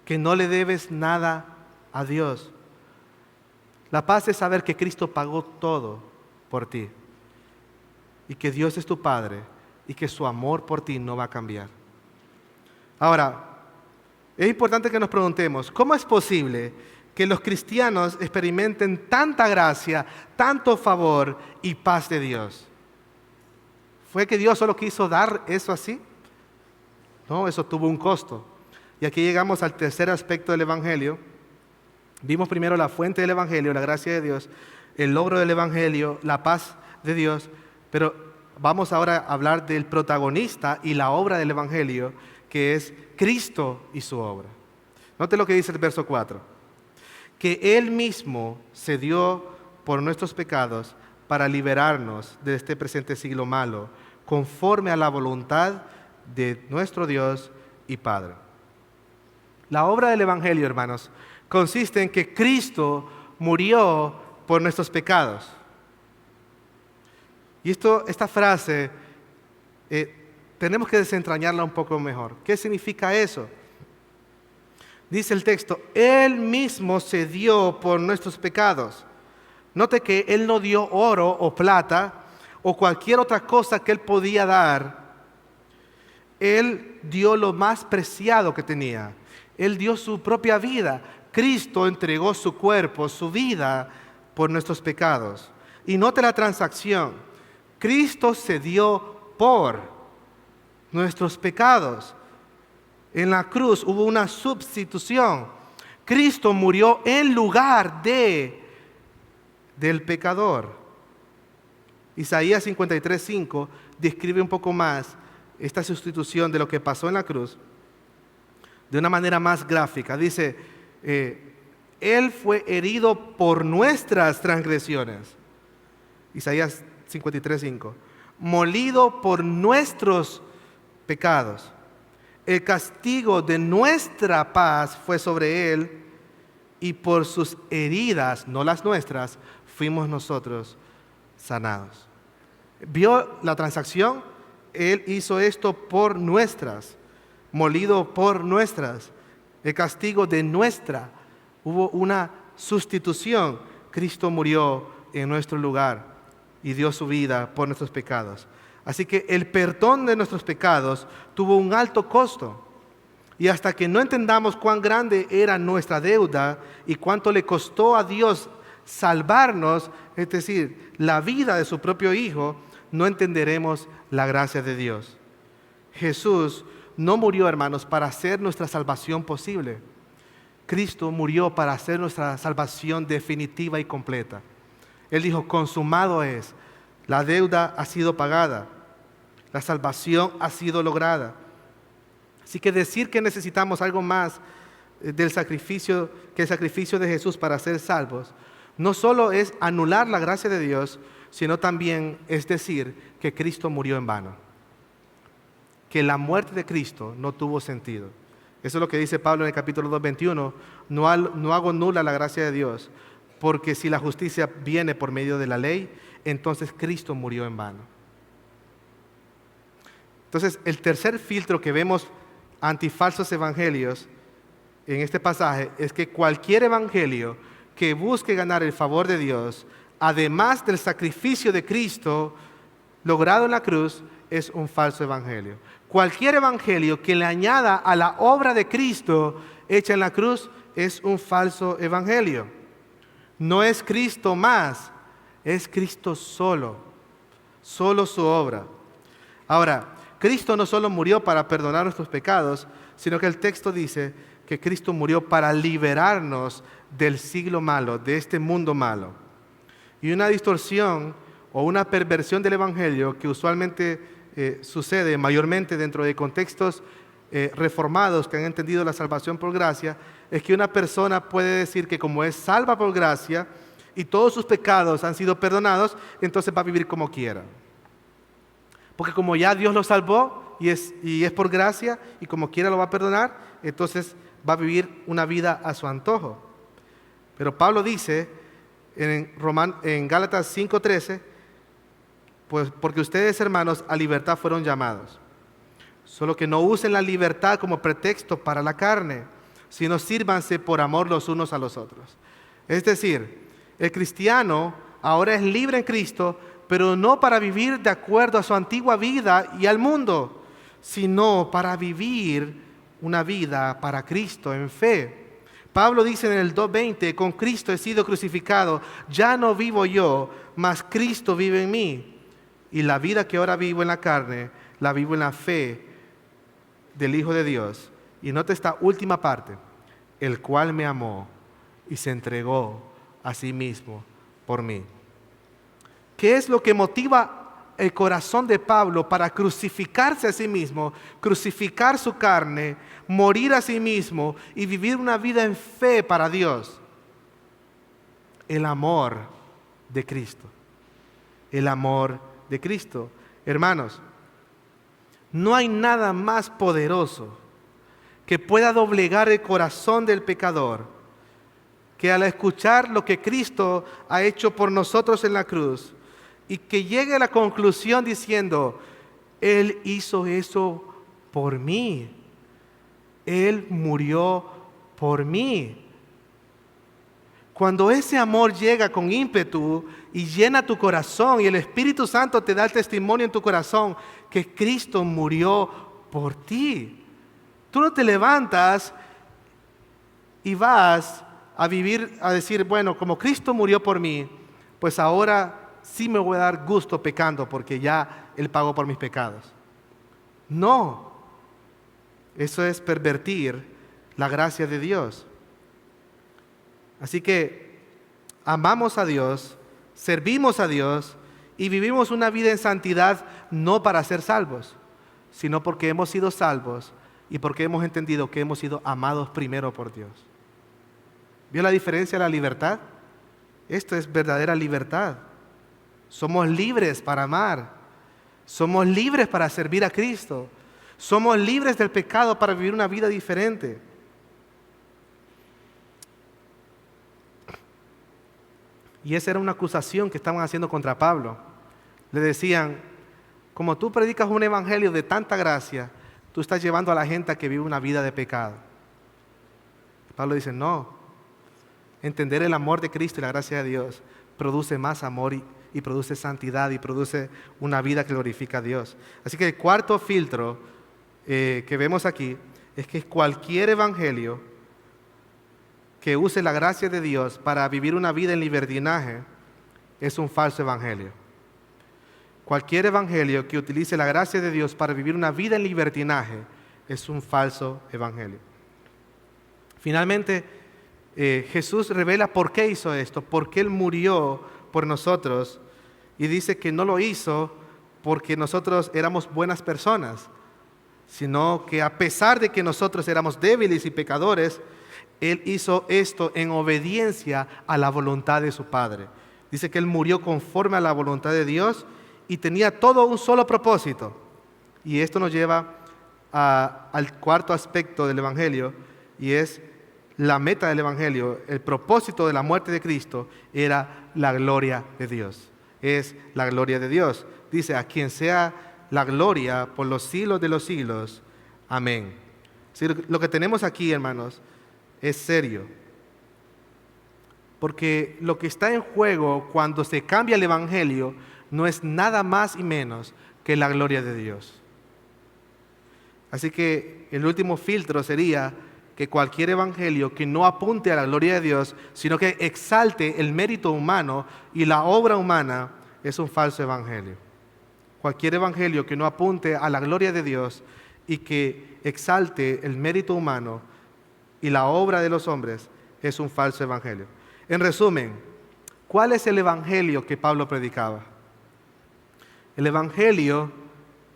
que no le debes nada a Dios. La paz es saber que Cristo pagó todo por ti y que Dios es tu Padre y que su amor por ti no va a cambiar. Ahora, es importante que nos preguntemos, ¿cómo es posible que los cristianos experimenten tanta gracia, tanto favor y paz de Dios? ¿Fue que Dios solo quiso dar eso así? No, eso tuvo un costo. Y aquí llegamos al tercer aspecto del Evangelio. Vimos primero la fuente del Evangelio, la gracia de Dios, el logro del Evangelio, la paz de Dios, pero vamos ahora a hablar del protagonista y la obra del Evangelio, que es Cristo y su obra. Note lo que dice el verso 4, que Él mismo se dio por nuestros pecados para liberarnos de este presente siglo malo, conforme a la voluntad de nuestro Dios y Padre. La obra del Evangelio, hermanos, consiste en que Cristo murió por nuestros pecados. Y esta frase tenemos que desentrañarla un poco mejor. ¿Qué significa eso? Dice el texto, Él mismo se dio por nuestros pecados. Note que Él no dio oro o plata o cualquier otra cosa que Él podía dar. Él dio lo más preciado que tenía. Él dio su propia vida. Cristo entregó su cuerpo, su vida, por nuestros pecados. Y note la transacción. Cristo se dio por nuestros pecados. En la cruz hubo una sustitución. Cristo murió en lugar del pecador. Isaías 53:5 describe un poco más esta sustitución de lo que pasó en la cruz de una manera más gráfica. Dice, Él fue herido por nuestras transgresiones. Isaías 53:5. Molido por nuestros pecados. El castigo de nuestra paz fue sobre Él y por sus heridas, no las nuestras, fuimos nosotros sanados. ¿Vio la transacción? Él hizo esto por nuestras, molido por nuestras, el castigo de nuestra. Hubo una sustitución. Cristo murió en nuestro lugar y dio su vida por nuestros pecados. Así que el perdón de nuestros pecados tuvo un alto costo. Y hasta que no entendamos cuán grande era nuestra deuda y cuánto le costó a Dios salvarnos, es decir, la vida de su propio Hijo, no entenderemos la gracia de Dios. Jesús no murió, hermanos, para hacer nuestra salvación posible. Cristo murió para hacer nuestra salvación definitiva y completa. Él dijo, consumado es. La deuda ha sido pagada. La salvación ha sido lograda. Así que decir que necesitamos algo más del sacrificio, que el sacrificio de Jesús para ser salvos, no solo es anular la gracia de Dios, sino también es decir que Cristo murió en vano. Que la muerte de Cristo no tuvo sentido. Eso es lo que dice Pablo en el capítulo 2:21. No hago nula la gracia de Dios, porque si la justicia viene por medio de la ley, entonces Cristo murió en vano. Entonces, el tercer filtro que vemos antifalsos evangelios en este pasaje es que cualquier evangelio que busque ganar el favor de Dios, además del sacrificio de Cristo logrado en la cruz, es un falso evangelio. Cualquier evangelio que le añada a la obra de Cristo hecha en la cruz es un falso evangelio. No es Cristo más, es Cristo solo su obra. Ahora, Cristo no solo murió para perdonar nuestros pecados, sino que el texto dice que Cristo murió para liberarnos del siglo malo, de este mundo malo. Y una distorsión o una perversión del evangelio que usualmente sucede mayormente dentro de contextos reformados que han entendido la salvación por gracia, es que una persona puede decir que como es salva por gracia y todos sus pecados han sido perdonados, entonces va a vivir como quiera. Porque como ya Dios lo salvó y es por gracia y como quiera lo va a perdonar, entonces va a vivir una vida a su antojo. Pero Pablo dice en Gálatas 5:13, pues porque ustedes, hermanos, a libertad fueron llamados. Solo que no usen la libertad como pretexto para la carne, sino sírvanse por amor los unos a los otros. Es decir, el cristiano ahora es libre en Cristo, pero no para vivir de acuerdo a su antigua vida y al mundo, sino para vivir una vida para Cristo en fe. Pablo dice en el 2:20, con Cristo he sido crucificado, ya no vivo yo, mas Cristo vive en mí. Y la vida que ahora vivo en la carne, la vivo en la fe del Hijo de Dios. Y nota esta última parte, el cual me amó y se entregó a sí mismo por mí. ¿Qué es lo que motiva el corazón de Pablo para crucificarse a sí mismo, crucificar su carne, morir a sí mismo y vivir una vida en fe para Dios? El amor de Cristo. El amor de Cristo. Hermanos, no hay nada más poderoso que pueda doblegar el corazón del pecador que al escuchar lo que Cristo ha hecho por nosotros en la cruz y que llegue a la conclusión diciendo, Él hizo eso por mí, Él murió por mí. Cuando ese amor llega con ímpetu y llena tu corazón y el Espíritu Santo te da el testimonio en tu corazón que Cristo murió por ti, tú no te levantas y vas a vivir, a decir, bueno, como Cristo murió por mí, pues ahora sí me voy a dar gusto pecando porque ya Él pagó por mis pecados. No, eso es pervertir la gracia de Dios. Así que amamos a Dios, servimos a Dios y vivimos una vida en santidad no para ser salvos, sino porque hemos sido salvos y porque hemos entendido que hemos sido amados primero por Dios. ¿Vio la diferencia de la libertad? Esto es verdadera libertad. Somos libres para amar. Somos libres para servir a Cristo. Somos libres del pecado para vivir una vida diferente. Y esa era una acusación que estaban haciendo contra Pablo. Le decían, como tú predicas un evangelio de tanta gracia, tú estás llevando a la gente a que vive una vida de pecado. Pablo dice, no. Entender el amor de Cristo y la gracia de Dios produce más amor y produce santidad y produce una vida que glorifica a Dios. Así que el cuarto filtro que vemos aquí es que cualquier evangelio que use la gracia de Dios para vivir una vida en libertinaje es un falso evangelio. Cualquier evangelio que utilice la gracia de Dios para vivir una vida en libertinaje es un falso evangelio. Finalmente, Jesús revela por qué hizo esto, por qué Él murió por nosotros, y dice que no lo hizo porque nosotros éramos buenas personas, sino que a pesar de que nosotros éramos débiles y pecadores, Él hizo esto en obediencia a la voluntad de su Padre. Dice que Él murió conforme a la voluntad de Dios y tenía todo un solo propósito. Y esto nos lleva al cuarto aspecto del Evangelio, y es la meta del Evangelio. El propósito de la muerte de Cristo era la gloria de Dios. Es la gloria de Dios. Dice, a quien sea la gloria por los siglos de los siglos. Amén. Sí, lo que tenemos aquí, hermanos, es serio. Porque lo que está en juego cuando se cambia el Evangelio no es nada más y menos que la gloria de Dios. Así que el último filtro sería que cualquier evangelio que no apunte a la gloria de Dios, sino que exalte el mérito humano y la obra humana, es un falso evangelio. Cualquier evangelio que no apunte a la gloria de Dios y que exalte el mérito humano y la obra de los hombres es un falso evangelio. En resumen, ¿cuál es el evangelio que Pablo predicaba? El evangelio,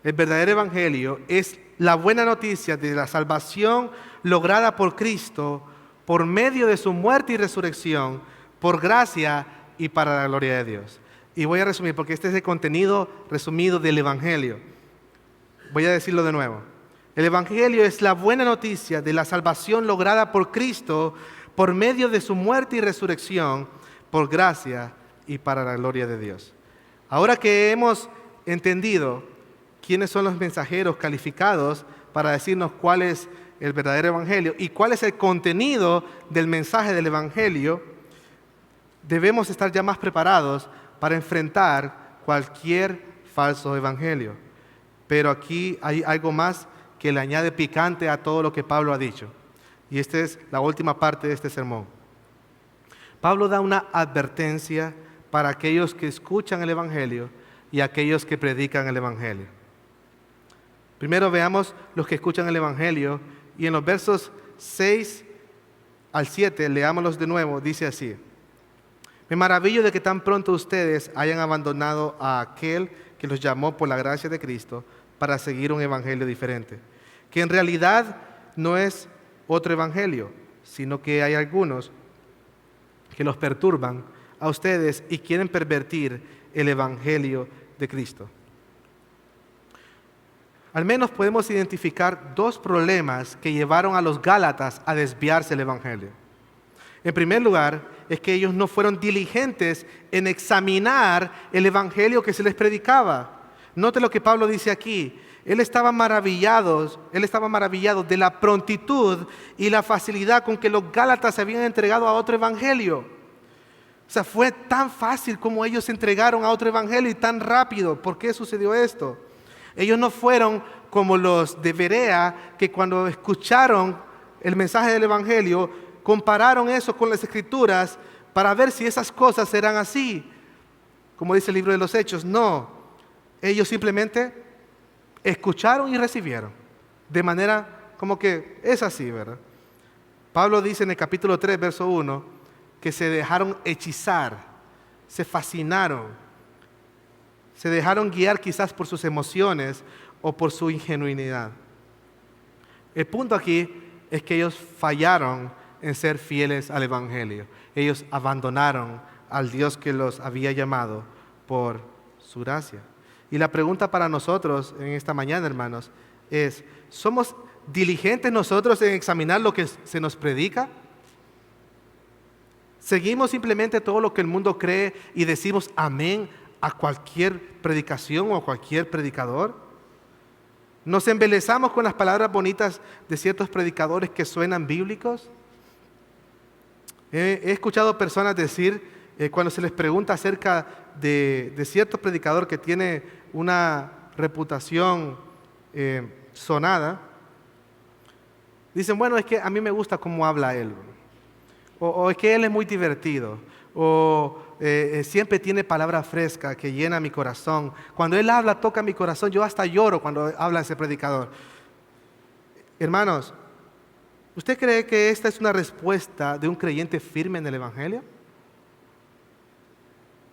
el verdadero evangelio, es la buena noticia de la salvación lograda por Cristo por medio de su muerte y resurrección, por gracia y para la gloria de Dios. Y voy a resumir, porque este es el contenido resumido del Evangelio. Voy a decirlo de nuevo. El Evangelio es la buena noticia de la salvación lograda por Cristo por medio de su muerte y resurrección, por gracia y para la gloria de Dios. Ahora que hemos entendido quiénes son los mensajeros calificados para decirnos cuál es el verdadero Evangelio y cuál es el contenido del mensaje del Evangelio, debemos estar ya más preparados para enfrentar cualquier falso evangelio. Pero aquí hay algo más que le añade picante a todo lo que Pablo ha dicho. Y esta es la última parte de este sermón. Pablo da una advertencia para aquellos que escuchan el evangelio y aquellos que predican el evangelio. Primero veamos los que escuchan el evangelio, y en los versos 6 al 7, leámoslos de nuevo, dice así: me maravillo de que tan pronto ustedes hayan abandonado a aquel que los llamó por la gracia de Cristo para seguir un evangelio diferente, que en realidad no es otro evangelio, sino que hay algunos que los perturban a ustedes y quieren pervertir el evangelio de Cristo. Al menos podemos identificar dos problemas que llevaron a los Gálatas a desviarse del evangelio. En primer lugar, es que ellos no fueron diligentes en examinar el evangelio que se les predicaba. Note lo que Pablo dice aquí. Él estaba maravillado de la prontitud y la facilidad con que los Gálatas se habían entregado a otro evangelio. O sea, fue tan fácil como ellos se entregaron a otro evangelio y tan rápido. ¿Por qué sucedió esto? Ellos no fueron como los de Berea, que cuando escucharon el mensaje del evangelio, compararon eso con las Escrituras para ver si esas cosas eran así, como dice el libro de los Hechos. No, ellos simplemente escucharon y recibieron, de manera como que es así, ¿verdad? Pablo dice en el capítulo 3, verso 1, que se dejaron hechizar, se fascinaron, se dejaron guiar quizás por sus emociones o por su ingenuidad. El punto aquí es que ellos fallaron en ser fieles al evangelio. Ellos abandonaron al Dios que los había llamado por su gracia. Y la pregunta para nosotros en esta mañana, hermanos, es: ¿somos diligentes nosotros en examinar lo que se nos predica? ¿Seguimos simplemente todo lo que el mundo cree y decimos amén a cualquier predicación o a cualquier predicador? ¿Nos embelezamos con las palabras bonitas de ciertos predicadores que suenan bíblicos? He escuchado personas decir, cuando se les pregunta acerca de cierto predicador que tiene una reputación sonada, dicen, bueno, es que a mí me gusta cómo habla él, o es que él es muy divertido, o siempre tiene palabra fresca que llena mi corazón. Cuando él habla, toca mi corazón. Yo hasta lloro cuando habla ese predicador. Hermanos, ¿usted cree que esta es una respuesta de un creyente firme en el evangelio?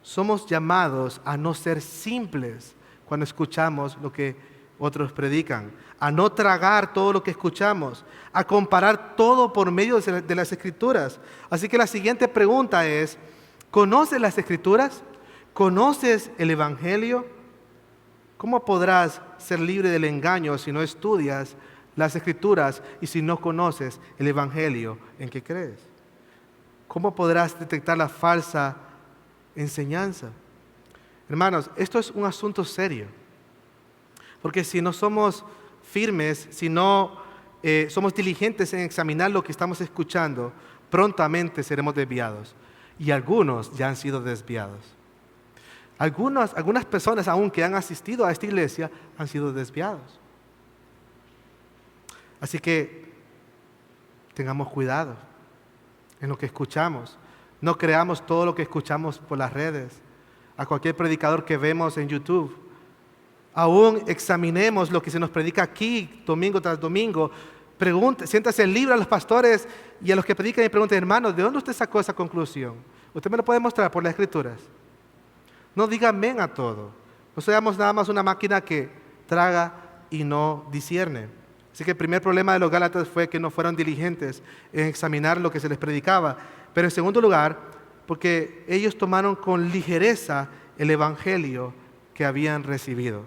Somos llamados a no ser simples cuando escuchamos lo que otros predican, a no tragar todo lo que escuchamos, a comparar todo por medio de las Escrituras. Así que la siguiente pregunta es: ¿conoces las Escrituras? ¿Conoces el evangelio? ¿Cómo podrás ser libre del engaño si no estudias las Escrituras y si no conoces el evangelio en que crees? ¿Cómo podrás detectar la falsa enseñanza? Hermanos, esto es un asunto serio, porque si no somos firmes, si no somos diligentes en examinar lo que estamos escuchando, prontamente seremos desviados, y algunos ya han sido desviados. Algunas personas aún que han asistido a esta iglesia han sido desviados. Así que tengamos cuidado en lo que escuchamos. No creamos todo lo que escuchamos por las redes, a cualquier predicador que vemos en YouTube. Aún examinemos lo que se nos predica aquí, domingo tras domingo. Siéntase en libre a los pastores y a los que predican y pregunten, hermanos, ¿de dónde usted sacó esa conclusión? Usted me lo puede mostrar por las Escrituras. No diga amén a todo. No seamos nada más una máquina que traga y no discierne. Así que el primer problema de los Gálatas fue que no fueron diligentes en examinar lo que se les predicaba. Pero en segundo lugar, porque ellos tomaron con ligereza el evangelio que habían recibido.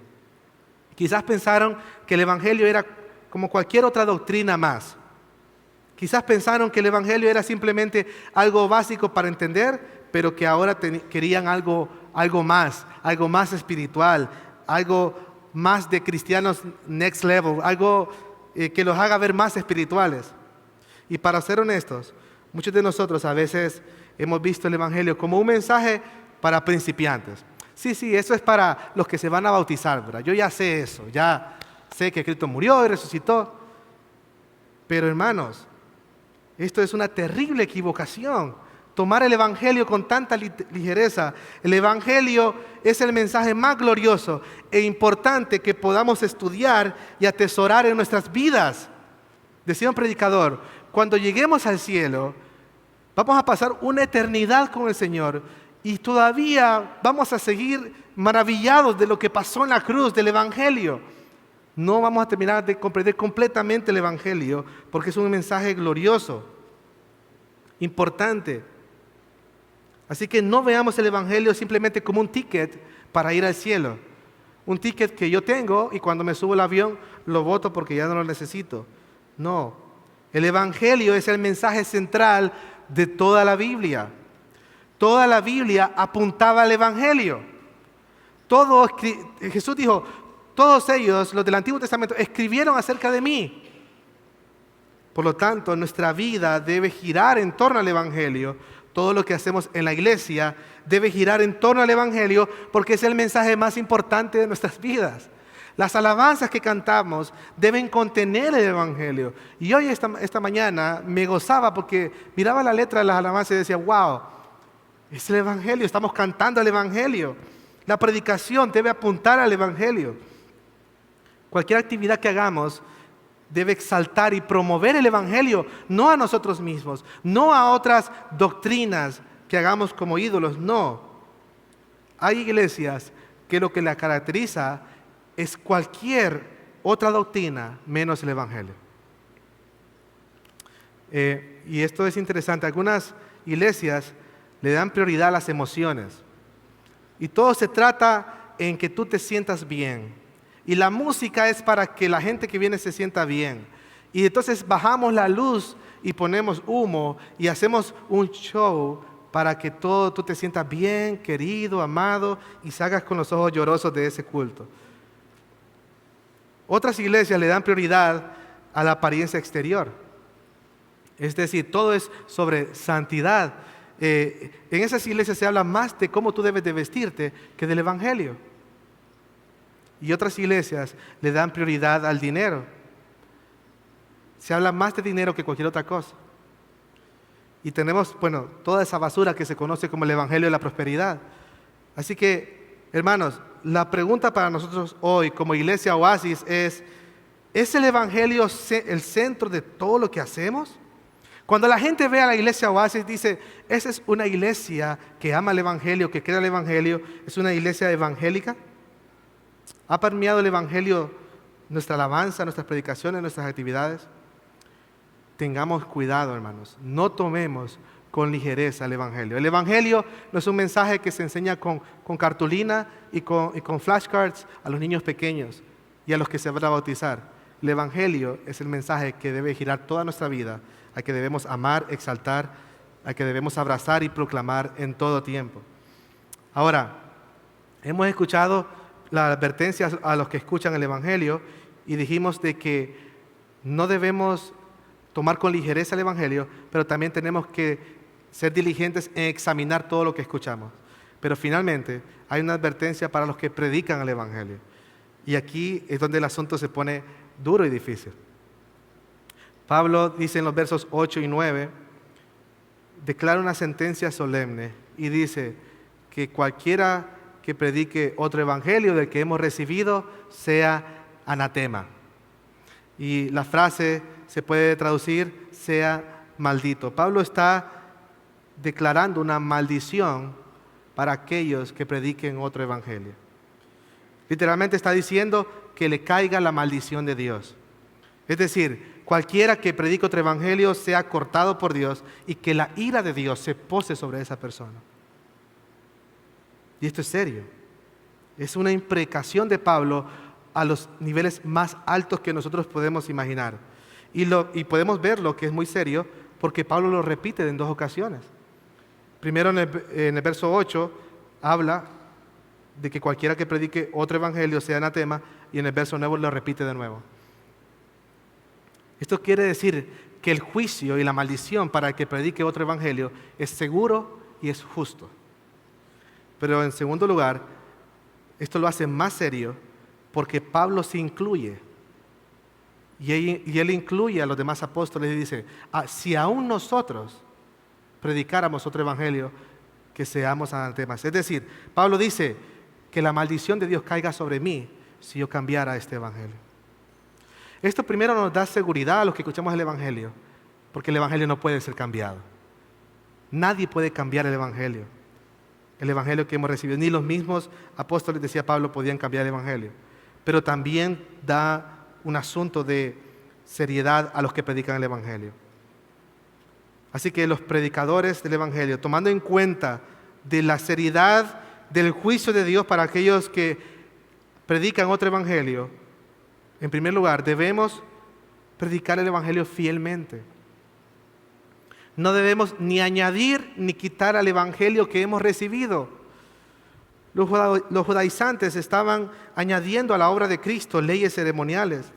Quizás pensaron que el evangelio era como cualquier otra doctrina más. Quizás pensaron que el evangelio era simplemente algo básico para entender, pero que ahora querían algo más espiritual, algo más de cristianos next level, algo que los haga ver más espirituales. Y para ser honestos, muchos de nosotros a veces hemos visto el evangelio como un mensaje para principiantes. Sí, eso es para los que se van a bautizar, ¿verdad? Yo ya sé eso, ya sé que Cristo murió y resucitó. Pero hermanos, esto es una terrible equivocación. Tomar el evangelio con tanta ligereza. El evangelio es el mensaje más glorioso e importante que podamos estudiar y atesorar en nuestras vidas. Decía un predicador, cuando lleguemos al cielo, vamos a pasar una eternidad con el Señor y todavía vamos a seguir maravillados de lo que pasó en la cruz del evangelio. No vamos a terminar de comprender completamente el evangelio porque es un mensaje glorioso, importante. Así que no veamos el evangelio simplemente como un ticket para ir al cielo. Un ticket que yo tengo y cuando me subo al avión lo boto porque ya no lo necesito. No, el evangelio es el mensaje central de toda la Biblia. Toda la Biblia apuntaba al evangelio. Jesús dijo, todos ellos, los del Antiguo Testamento, escribieron acerca de mí. Por lo tanto, nuestra vida debe girar en torno al evangelio. Todo lo que hacemos en la iglesia debe girar en torno al evangelio porque es el mensaje más importante de nuestras vidas. Las alabanzas que cantamos deben contener el evangelio. Y hoy, esta mañana, me gozaba porque miraba la letra de las alabanzas y decía, wow, es el evangelio, estamos cantando el evangelio. La predicación debe apuntar al evangelio. Cualquier actividad que hagamos debe exaltar y promover el evangelio, no a nosotros mismos, no a otras doctrinas que hagamos como ídolos, no. Hay iglesias que lo que la caracteriza es cualquier otra doctrina menos el evangelio. Y esto es interesante, algunas iglesias le dan prioridad a las emociones y todo se trata en que tú te sientas bien. Y la música es para que la gente que viene se sienta bien. Y entonces bajamos la luz y ponemos humo y hacemos un show para que tú te sientas bien, querido, amado y salgas con los ojos llorosos de ese culto. Otras iglesias le dan prioridad a la apariencia exterior. Es decir, todo es sobre santidad. En esas iglesias se habla más de cómo tú debes de vestirte que del evangelio. Y otras iglesias le dan prioridad al dinero. Se habla más de dinero que cualquier otra cosa. Y tenemos, toda esa basura que se conoce como el evangelio de la prosperidad. Así que, hermanos, la pregunta para nosotros hoy como iglesia Oasis ¿es el evangelio el centro de todo lo que hacemos? Cuando la gente ve a la iglesia Oasis dice, esa es una iglesia que ama el evangelio, que cree el evangelio, es una iglesia evangélica. ¿Ha permeado el evangelio nuestra alabanza, nuestras predicaciones, nuestras actividades? Tengamos cuidado, hermanos. No tomemos con ligereza el evangelio. El evangelio no es un mensaje que se enseña con cartulina y con flashcards a los niños pequeños y a los que se van a bautizar. El evangelio es el mensaje que debe girar toda nuestra vida, al que debemos amar, exaltar, al que debemos abrazar y proclamar en todo tiempo. Ahora, hemos escuchado la advertencia a los que escuchan el evangelio y dijimos de que no debemos tomar con ligereza el evangelio, pero también tenemos que ser diligentes en examinar todo lo que escuchamos. Pero finalmente hay una advertencia para los que predican el evangelio. Y aquí es donde el asunto se pone duro y difícil. Pablo dice en los versos 8 y 9, declara una sentencia solemne y dice que cualquiera que predique otro evangelio del que hemos recibido sea anatema. Y la frase se puede traducir, sea maldito. Pablo está declarando una maldición para aquellos que prediquen otro evangelio. Literalmente está diciendo que le caiga la maldición de Dios. Es decir, cualquiera que predique otro evangelio sea cortado por Dios y que la ira de Dios se pose sobre esa persona. Y esto es serio. Es una imprecación de Pablo a los niveles más altos que nosotros podemos imaginar. Y podemos verlo, que es muy serio, porque Pablo lo repite en 2 ocasiones. Primero en el verso 8 habla de que cualquiera que predique otro evangelio sea anatema, y en el verso 9 lo repite de nuevo. Esto quiere decir que el juicio y la maldición para el que predique otro evangelio es seguro y es justo. Pero en segundo lugar, esto lo hace más serio porque Pablo se incluye. Y él incluye a los demás apóstoles y dice, si aún nosotros predicáramos otro evangelio, que seamos anatemas. Es decir, Pablo dice que la maldición de Dios caiga sobre mí si yo cambiara este evangelio. Esto primero nos da seguridad a los que escuchamos el evangelio, porque el evangelio no puede ser cambiado. Nadie puede cambiar el evangelio que hemos recibido. Ni los mismos apóstoles, decía Pablo, podían cambiar el evangelio. Pero también da un asunto de seriedad a los que predican el evangelio. Así que los predicadores del evangelio, tomando en cuenta de la seriedad del juicio de Dios para aquellos que predican otro evangelio, en primer lugar, debemos predicar el evangelio fielmente. No debemos ni añadir ni quitar al evangelio que hemos recibido. Los judaizantes estaban añadiendo a la obra de Cristo leyes ceremoniales.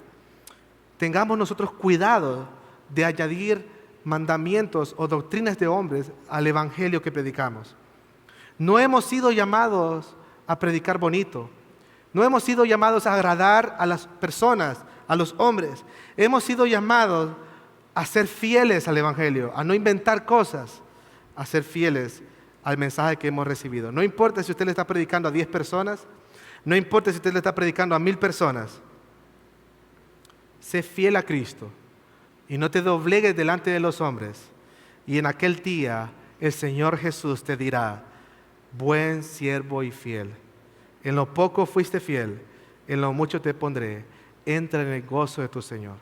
Tengamos nosotros cuidado de añadir mandamientos o doctrinas de hombres al evangelio que predicamos. No hemos sido llamados a predicar bonito. No hemos sido llamados a agradar a las personas, a los hombres. Hemos sido llamados a ser fieles al evangelio, a no inventar cosas, a ser fieles al mensaje que hemos recibido. No importa si usted le está predicando a 10 personas, no importa si usted le está predicando a 1000 personas. Sé fiel a Cristo y no te doblegues delante de los hombres. Y en aquel día el Señor Jesús te dirá, buen siervo y fiel. En lo poco fuiste fiel, en lo mucho te pondré. Entra en el gozo de tu Señor.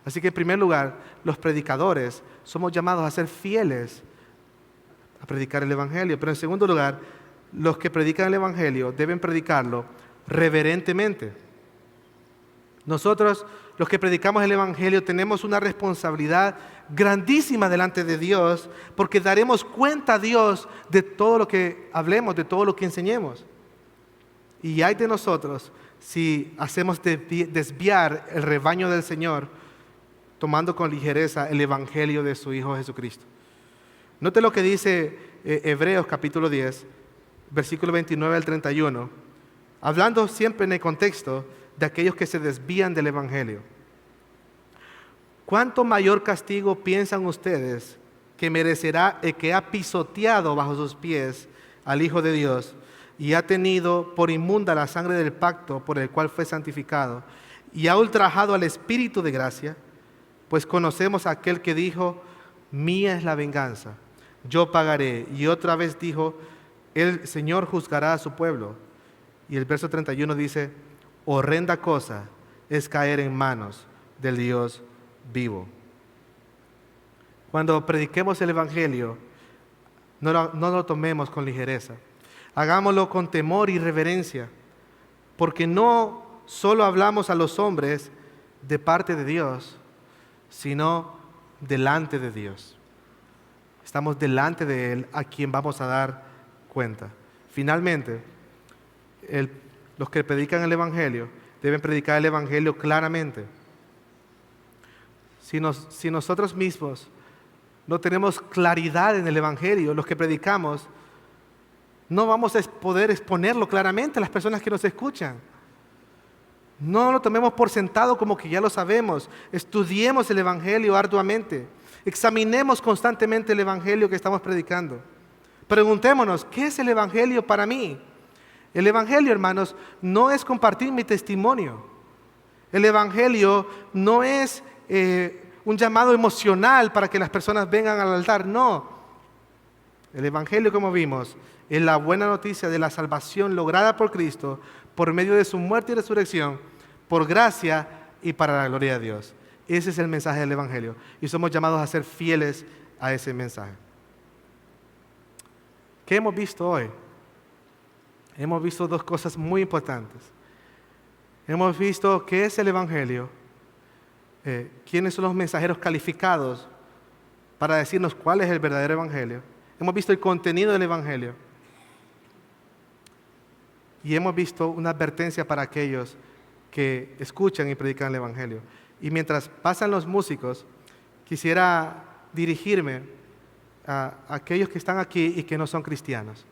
Así que en primer lugar, los predicadores somos llamados a ser fieles a predicar el evangelio. Pero en segundo lugar, los que predican el evangelio deben predicarlo reverentemente. Nosotros, los que predicamos el evangelio, tenemos una responsabilidad grandísima delante de Dios, porque daremos cuenta a Dios de todo lo que hablemos, de todo lo que enseñemos. Y hay de nosotros si hacemos desviar el rebaño del Señor, tomando con ligereza el evangelio de su Hijo Jesucristo. Note lo que dice Hebreos capítulo 10, versículo 29 al 31, hablando siempre en el contexto de aquellos que se desvían del evangelio. ¿Cuánto mayor castigo piensan ustedes que merecerá el que ha pisoteado bajo sus pies al Hijo de Dios y ha tenido por inmunda la sangre del pacto por el cual fue santificado y ha ultrajado al Espíritu de gracia? Pues conocemos a aquel que dijo, mía es la venganza, yo pagaré. Y otra vez dijo, el Señor juzgará a su pueblo. Y el verso 31 dice, horrenda cosa es caer en manos del Dios vivo. Cuando prediquemos el evangelio, no lo tomemos con ligereza. Hagámoslo con temor y reverencia, porque no solo hablamos a los hombres de parte de Dios, sino delante de Dios. Estamos delante de Él, a quien vamos a dar cuenta. Finalmente, los que predican el evangelio deben predicar el evangelio claramente. Si nosotros mismos no tenemos claridad en el evangelio, los que predicamos, no vamos a poder exponerlo claramente a las personas que nos escuchan. No lo tomemos por sentado como que ya lo sabemos. Estudiemos el evangelio arduamente. Examinemos constantemente el evangelio que estamos predicando. Preguntémonos, ¿qué es el evangelio para mí? El evangelio, hermanos, no es compartir mi testimonio. El evangelio no es un llamado emocional para que las personas vengan al altar. No. El evangelio, como vimos, es la buena noticia de la salvación lograda por Cristo por medio de su muerte y resurrección, por gracia y para la gloria de Dios. Ese es el mensaje del evangelio y somos llamados a ser fieles a ese mensaje. ¿Qué hemos visto hoy? hemos visto dos cosas muy importantes. Hemos visto qué es el Evangelio, quiénes son los mensajeros calificados para decirnos cuál es el verdadero Evangelio. Hemos visto el contenido del Evangelio. Y hemos visto una advertencia para aquellos que escuchan y predican el Evangelio. Y mientras pasan los músicos, quisiera dirigirme a aquellos que están aquí y que no son cristianos.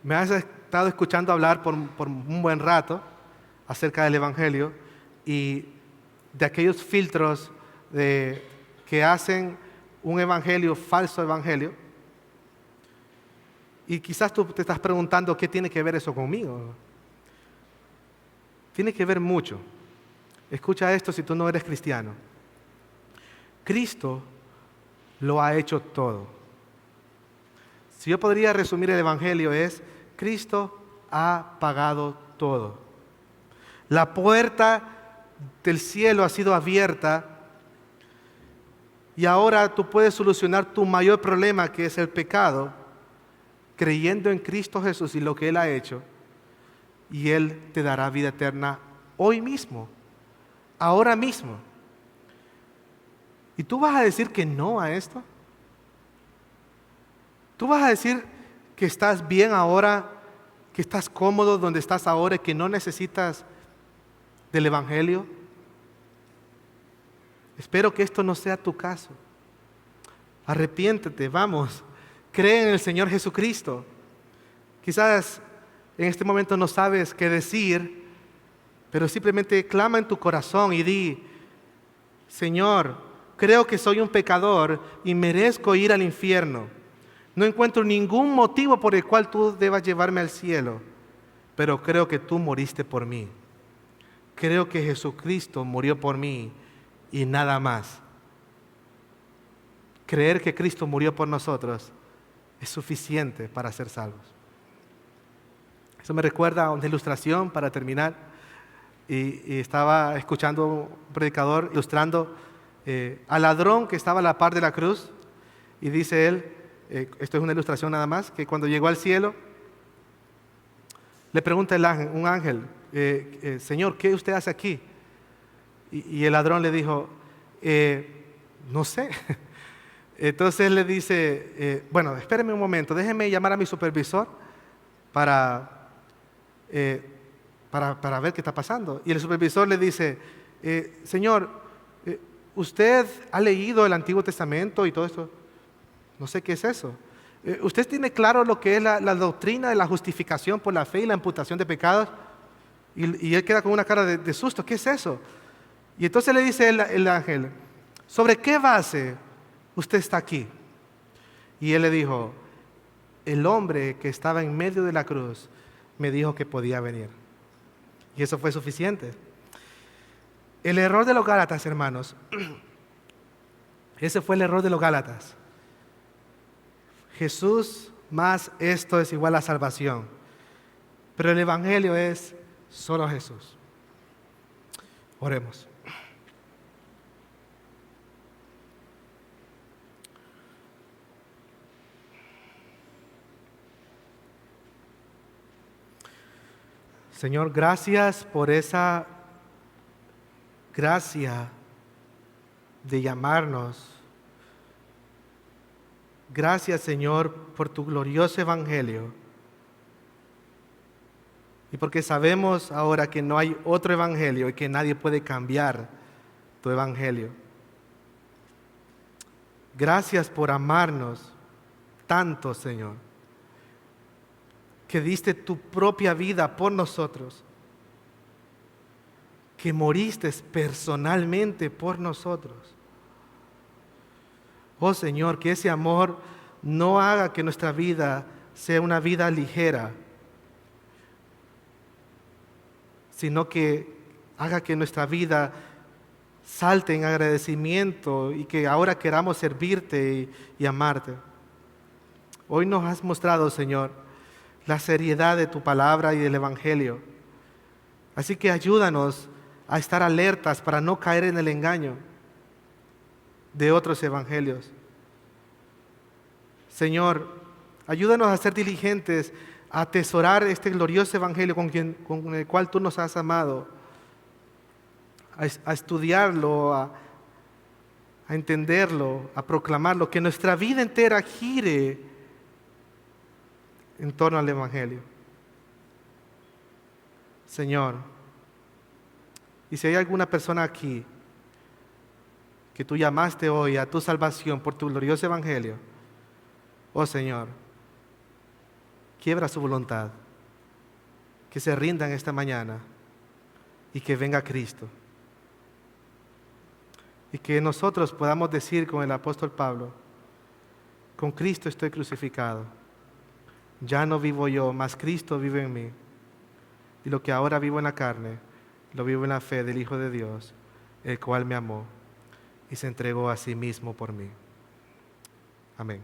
Me has estado escuchando hablar por un buen rato acerca del Evangelio y de aquellos filtros que hacen un evangelio, falso evangelio. Y quizás tú te estás preguntando qué tiene que ver eso conmigo. Tiene que ver mucho. Escucha esto si tú no eres cristiano. Cristo lo ha hecho todo. Si yo podría resumir el evangelio es: Cristo ha pagado todo. La puerta del cielo ha sido abierta y ahora tú puedes solucionar tu mayor problema, que es el pecado, creyendo en Cristo Jesús y lo que Él ha hecho, y Él te dará vida eterna hoy mismo, ahora mismo. ¿Y tú vas a decir que no a esto? ¿Tú vas a decir que estás bien ahora, que estás cómodo donde estás ahora y que no necesitas del Evangelio? Espero que esto no sea tu caso. Arrepiéntete, vamos, cree en el Señor Jesucristo. Quizás en este momento no sabes qué decir, pero simplemente clama en tu corazón y di: Señor, creo que soy un pecador y merezco ir al infierno. No encuentro ningún motivo por el cual tú debas llevarme al cielo, pero creo que tú moriste por mí. Creo que Jesucristo murió por mí y nada más. Creer que Cristo murió por nosotros es suficiente para ser salvos. Eso me recuerda a una ilustración para terminar. Y estaba escuchando un predicador ilustrando al ladrón que estaba a la par de la cruz. Y dice él, esto es una ilustración nada más, que cuando llegó al cielo, le pregunta un ángel, Señor, ¿qué usted hace aquí? Y el ladrón le dijo, no sé. Entonces él le dice, bueno, espéreme un momento, déjeme llamar a mi supervisor para ver qué está pasando. Y el supervisor le dice, Señor, ¿usted ha leído el Antiguo Testamento y todo esto? No sé qué es eso. ¿Usted tiene claro lo que es la doctrina de la justificación por la fe y la imputación de pecados? Y él queda con una cara de susto. ¿Qué es eso? Y entonces le dice el ángel, ¿sobre qué base usted está aquí? Y él le dijo, el hombre que estaba en medio de la cruz me dijo que podía venir. Y eso fue suficiente. El error de los Gálatas, hermanos, ese fue el error de los Gálatas. Jesús más esto es igual a salvación. Pero el Evangelio es solo Jesús. Oremos. Señor, gracias por esa gracia de llamarnos. Gracias, Señor, por tu glorioso evangelio. Y porque sabemos ahora que no hay otro evangelio y que nadie puede cambiar tu evangelio. Gracias por amarnos tanto, Señor, que diste tu propia vida por nosotros, que moriste personalmente por nosotros. Oh Señor, que ese amor no haga que nuestra vida sea una vida ligera, sino que haga que nuestra vida salte en agradecimiento y que ahora queramos servirte y amarte. Hoy nos has mostrado, Señor, la seriedad de tu palabra y del Evangelio. Así que ayúdanos a estar alertas para no caer en el engaño de otros evangelios. Señor, ayúdanos a ser diligentes a atesorar este glorioso evangelio con el cual tú nos has amado, a estudiarlo, a entenderlo, a proclamarlo, que nuestra vida entera gire en torno al evangelio. Señor, y si hay alguna persona aquí que tú llamaste hoy a tu salvación por tu glorioso evangelio, oh Señor, quiebra su voluntad, que se rindan esta mañana y que venga Cristo. Y que nosotros podamos decir con el apóstol Pablo: con Cristo estoy crucificado, ya no vivo yo, mas Cristo vive en mí. Y lo que ahora vivo en la carne, lo vivo en la fe del Hijo de Dios, el cual me amó y se entregó a sí mismo por mí. Amén.